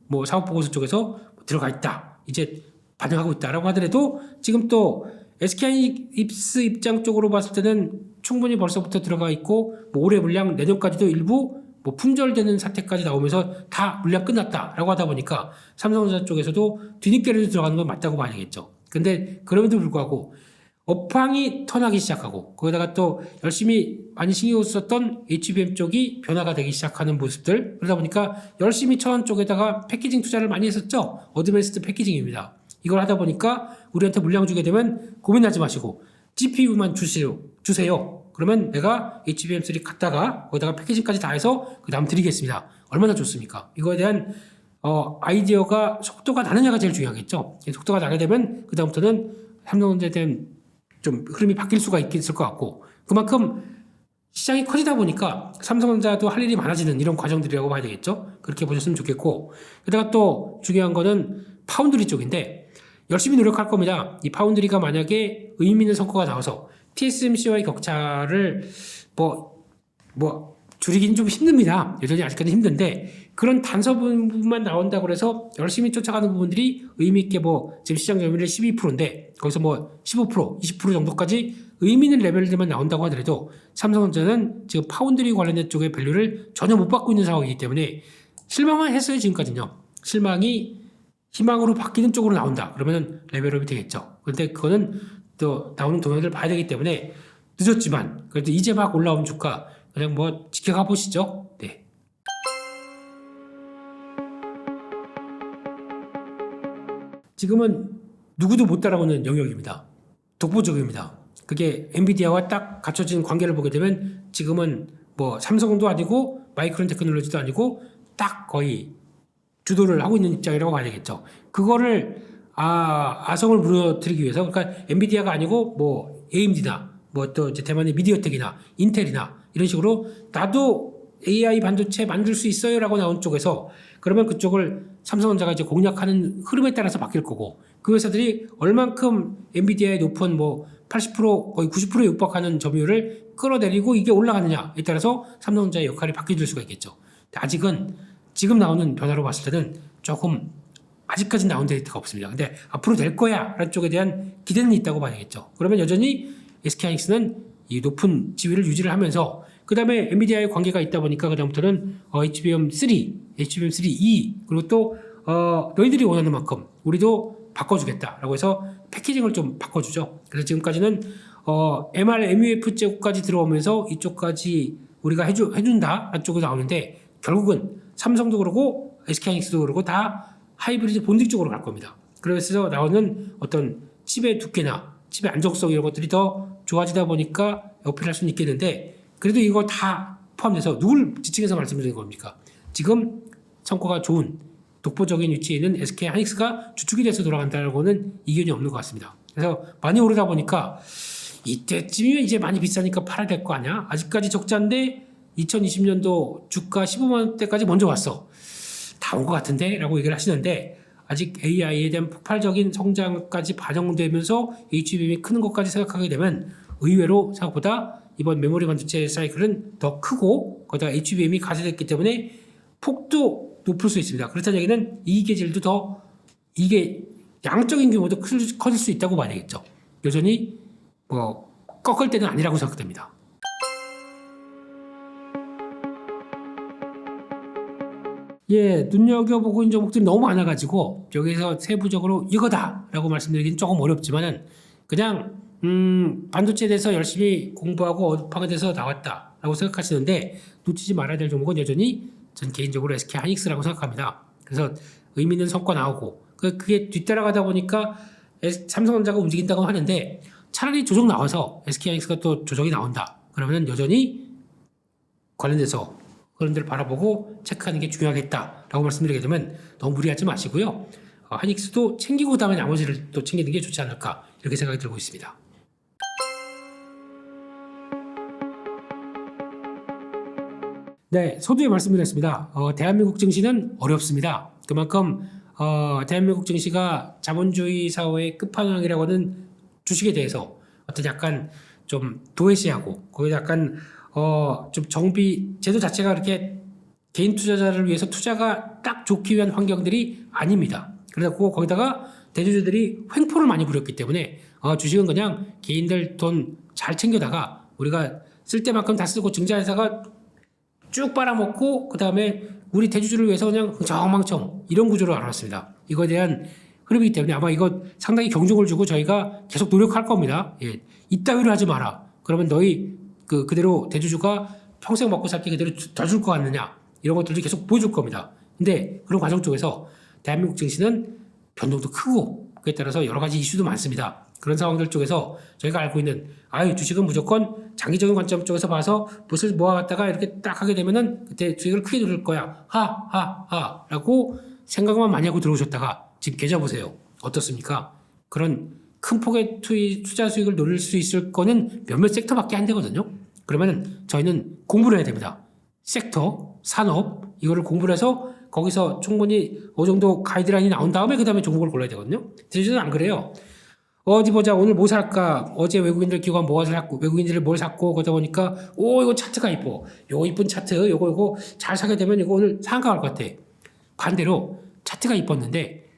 뭐 사업보고서 쪽에서 들어가 있다. 이제 반영하고 있다라고 하더라도 지금 또 SK하이닉스 입장 쪽으로 봤을 때는 충분히 벌써부터 들어가 있고 뭐 올해 물량 내년까지도 일부 뭐 품절되는 사태까지 나오면서 다 물량 끝났다라고 하다 보니까 삼성전자 쪽에서도 뒤늦게라도 들어가는 건 맞다고 봐야겠죠. 근데 그럼에도 불구하고 업황이 턴하기 시작하고 거기다가 또 열심히 많이 신경 썼던 HBM 쪽이 변화가 되기 시작하는 모습들, 그러다 보니까 열심히 천원 쪽에다가 패키징 투자를 많이 했었죠. 어드밴스드 패키징입니다. 이걸 하다 보니까 우리한테 물량 주게 되면 고민하지 마시고 GPU만 주세요. 그러면 내가 HBM3 갖다가 거기다가 패키징까지 다 해서 그 다음 드리겠습니다. 얼마나 좋습니까? 이거에 대한 아이디어가 속도가 나느냐가 제일 중요하겠죠. 속도가 나게 되면 그 다음부터는 삼성전자에 대한 좀 흐름이 바뀔 수가 있을 것 같고, 그만큼 시장이 커지다 보니까 삼성전자도 할 일이 많아지는 이런 과정들이라고 봐야 되겠죠. 그렇게 보셨으면 좋겠고, 게다가 또 중요한 거는 파운드리 쪽인데 열심히 노력할 겁니다. 이 파운드리가 만약에 의미 있는 성과가 나와서 TSMC와의 격차를 줄이기는 좀 힘듭니다. 여전히 아직까지 힘든데 그런 단서 부분만 나온다고 해서 열심히 쫓아가는 부분들이 의미 있게 지금 시장 점유율이 12%인데 거기서 15%, 20% 정도까지 의미 있는 레벨들만 나온다고 하더라도 삼성전자는 지금 파운드리 관련된 쪽의 밸류를 전혀 못 받고 있는 상황이기 때문에 실망만 했어요. 지금까지는요. 실망이 희망으로 바뀌는 쪽으로 나온다. 그러면 레벨업이 되겠죠. 그런데 그거는 또 나오는 동향들을 봐야 되기 때문에 늦었지만 그래도 이제 막 올라온 주가 그냥 지켜가 보시죠. 네. 지금은 누구도 못 따라오는 영역입니다. 독보적입니다. 그게 엔비디아와 딱 갖춰진 관계를 보게 되면 지금은 삼성도 아니고 마이크론 테크놀로지도 아니고 딱 거의 주도를 하고 있는 입장이라고 봐야 되겠죠. 그거를 아성을 무너뜨리기 위해서, 그러니까 엔비디아가 아니고 AMD나 또 이제 대만의 미디어텍이나 인텔이나 이런 식으로 나도 AI 반도체 만들 수 있어요라고 나온 쪽에서 그러면 그쪽을 삼성전자가 이제 공략하는 흐름에 따라서 바뀔 거고, 그 회사들이 얼만큼 엔비디아의 높은 80% 거의 90%에 육박하는 점유율을 끌어내리고 이게 올라가느냐에 따라서 삼성전자의 역할이 바뀌어질 수가 있겠죠. 아직은 지금 나오는 변화로 봤을 때는 조금 아직까지 나온 데이터가 없습니다. 근데 앞으로 될 거야 라는 쪽에 대한 기대는 있다고 봐야겠죠. 그러면 여전히 SK하이닉스는 이 높은 지위를 유지를 하면서 그 다음에 엔비디아의 관계가 있다 보니까 그 다음부터는 HBM3, HBM3E 그리고 또 너희들이 원하는 만큼 우리도 바꿔주겠다라고 해서 패키징을 좀 바꿔주죠. 그래서 지금까지는 MR, MUF 제국까지 들어오면서 이쪽까지 우리가 해준다 라는 쪽으로 나오는데 결국은 삼성도 그러고 SK하이닉스도 그러고 다 하이브리드 본딩 쪽으로 갈 겁니다. 그래서 나오는 어떤 칩의 두께나 칩의 안정성 이런 것들이 더 좋아지다 보니까 어필할 수는 있겠는데 그래도 이거 다 포함돼서 누굴 지칭해서 말씀드리는 겁니까? 지금 성과가 좋은 독보적인 위치에 있는 SK하이닉스가 주축이 돼서 돌아간다고는 이견이 없는 것 같습니다. 그래서 많이 오르다 보니까 이때쯤이면 이제 많이 비싸니까 팔아야 될 거 아니야? 아직까지 적자인데 2020년도 주가 15만 원대까지 먼저 왔어. 다 온 것 같은데? 라고 얘기를 하시는데 아직 AI에 대한 폭발적인 성장까지 반영되면서 HBM이 크는 것까지 생각하게 되면 의외로 생각보다 이번 메모리 반도체 사이클은 더 크고 거기다가 HBM이 가세됐기 때문에 폭도 높을 수 있습니다. 그렇다는 얘기는 이익의 질도 이게 양적인 규모도 커질 수 있다고 봐야겠죠. 여전히 꺾을 때는 아니라고 생각됩니다. 눈여겨보고 있는 종목들이 너무 많아가지고 여기서 세부적으로 이거다라고 말씀드리기는 조금 어렵지만은 그냥 반도체에 대해서 열심히 공부하고 업황에 대해서 나왔다라고 생각하시는데 놓치지 말아야 될 종목은 여전히 전 개인적으로 SK하이닉스라고 생각합니다. 그래서 의미 있는 성과 나오고 그게 뒤따라가다 보니까 삼성전자가 움직인다고 하는데 차라리 조정 나와서 SK하이닉스가 또 조정이 나온다. 그러면 여전히 관련돼서 그런 데를 바라보고 체크하는 게 중요하겠다라고 말씀드리게 되면 너무 무리하지 마시고요. 하이닉스도 챙기고 그다음에 나머지를 또 챙기는 게 좋지 않을까 이렇게 생각이 들고 있습니다. 네, 서두에 말씀드렸습니다. 대한민국 증시는 어렵습니다. 그만큼 대한민국 증시가 자본주의 사회의 끝판왕이라고 하는 주식에 대해서 어떤 약간 좀 도외시하고 거기다 약간 좀 정비 제도 자체가 이렇게 개인 투자자를 위해서 투자가 딱 좋기 위한 환경들이 아닙니다. 그래서 거기다가 대주주들이 횡포를 많이 부렸기 때문에 주식은 그냥 개인들 돈 잘 챙겨다가 우리가 쓸 때만큼 다 쓰고 증자회사가 쭉 빨아먹고 그 다음에 우리 대주주를 위해서 그냥 흥청망청 이런 구조로 알았습니다. 이거에 대한 흐름이기 때문에 아마 이거 상당히 경종을 주고 저희가 계속 노력할 겁니다. 예. 이따위로 하지 마라. 그러면 너희 그대로 대주주가 평생 먹고 살기 그대로 더 줄 것 같느냐 이런 것들도 계속 보여줄 겁니다. 근데 그런 과정 쪽에서 대한민국 증시는 변동도 크고 그에 따라서 여러 가지 이슈도 많습니다. 그런 상황들 쪽에서 저희가 알고 있는 주식은 무조건 장기적인 관점 쪽에서 봐서 붓을 모아갔다가 이렇게 딱 하게 되면은 그때 주식을 크게 누를 거야. 하하하 라고 생각만 많이 하고 들어오셨다가 지금 계좌 보세요. 어떻습니까? 그런 큰 폭의 투자 수익을 노릴 수 있을 거는 몇몇 섹터밖에 안 되거든요. 그러면은 저희는 공부를 해야 됩니다. 섹터, 산업 이거를 공부를 해서 거기서 충분히 어느 정도 가이드라인이 나온 다음에 그 다음에 종목을 골라야 되거든요. 대주주는 안 그래요. 어디 보자 오늘 뭐 살까 어제 외국인들 기관 뭐 샀고 외국인들이 뭘 샀고 그러다 보니까 이거 차트가 이뻐 요거 이쁜 차트 요거 잘 사게 되면 이거 오늘 상한가 갈 것 같아. 반대로 차트가 이뻤는데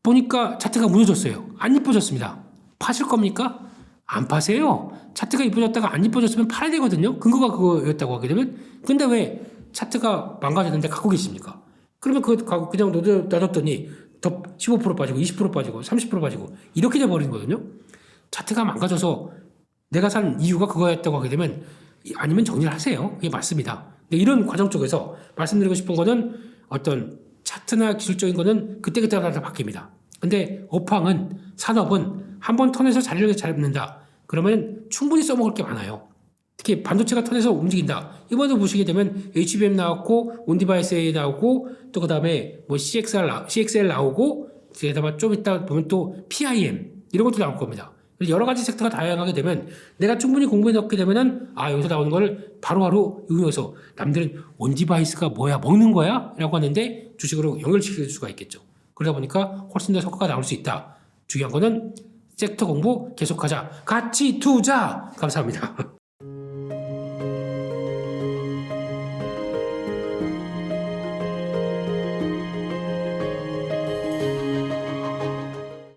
보니까 차트가 무너졌어요. 안 이뻐졌습니다. 파실 겁니까? 안 파세요. 차트가 이뻐졌다가 안 이뻐졌으면 팔아야 되거든요. 근거가 그거였다고 하게 되면. 근데 왜 차트가 망가졌는데 갖고 계십니까? 그러면 그거 그냥 놔뒀더니 더 15% 빠지고 20% 빠지고 30% 빠지고 이렇게 돼버린 거거든요. 차트가 망가져서 내가 산 이유가 그거였다고 하게 되면 아니면 정리를 하세요. 그게 맞습니다. 근데 이런 과정 쪽에서 말씀드리고 싶은 거는 어떤 차트나 기술적인 거는 그때그때마다 바뀝니다. 근데 업황은 산업은 한번 턴에서 자리를 잡는다. 그러면 충분히 써먹을 게 많아요. 특히 반도체가 턴에서 움직인다. 이번에 보시게 되면 HBM 나왔고 온디바이스 A 나오고 또 그 다음에 뭐 CXL 나오고 게다가 좀 이따 보면 또 PIM 이런 것도 나올 겁니다. 여러 가지 섹터가 다양하게 되면 내가 충분히 공부해 놓게 되면은 여기서 나오는 걸 바로바로 응용해서 남들은 온디바이스가 뭐야 먹는 거야? 라고 하는데 주식으로 연결시킬 수가 있겠죠. 그러다 보니까 훨씬 더 성과가 나올 수 있다. 중요한 거는 섹터 공부 계속하자. 같이 투자! 감사합니다.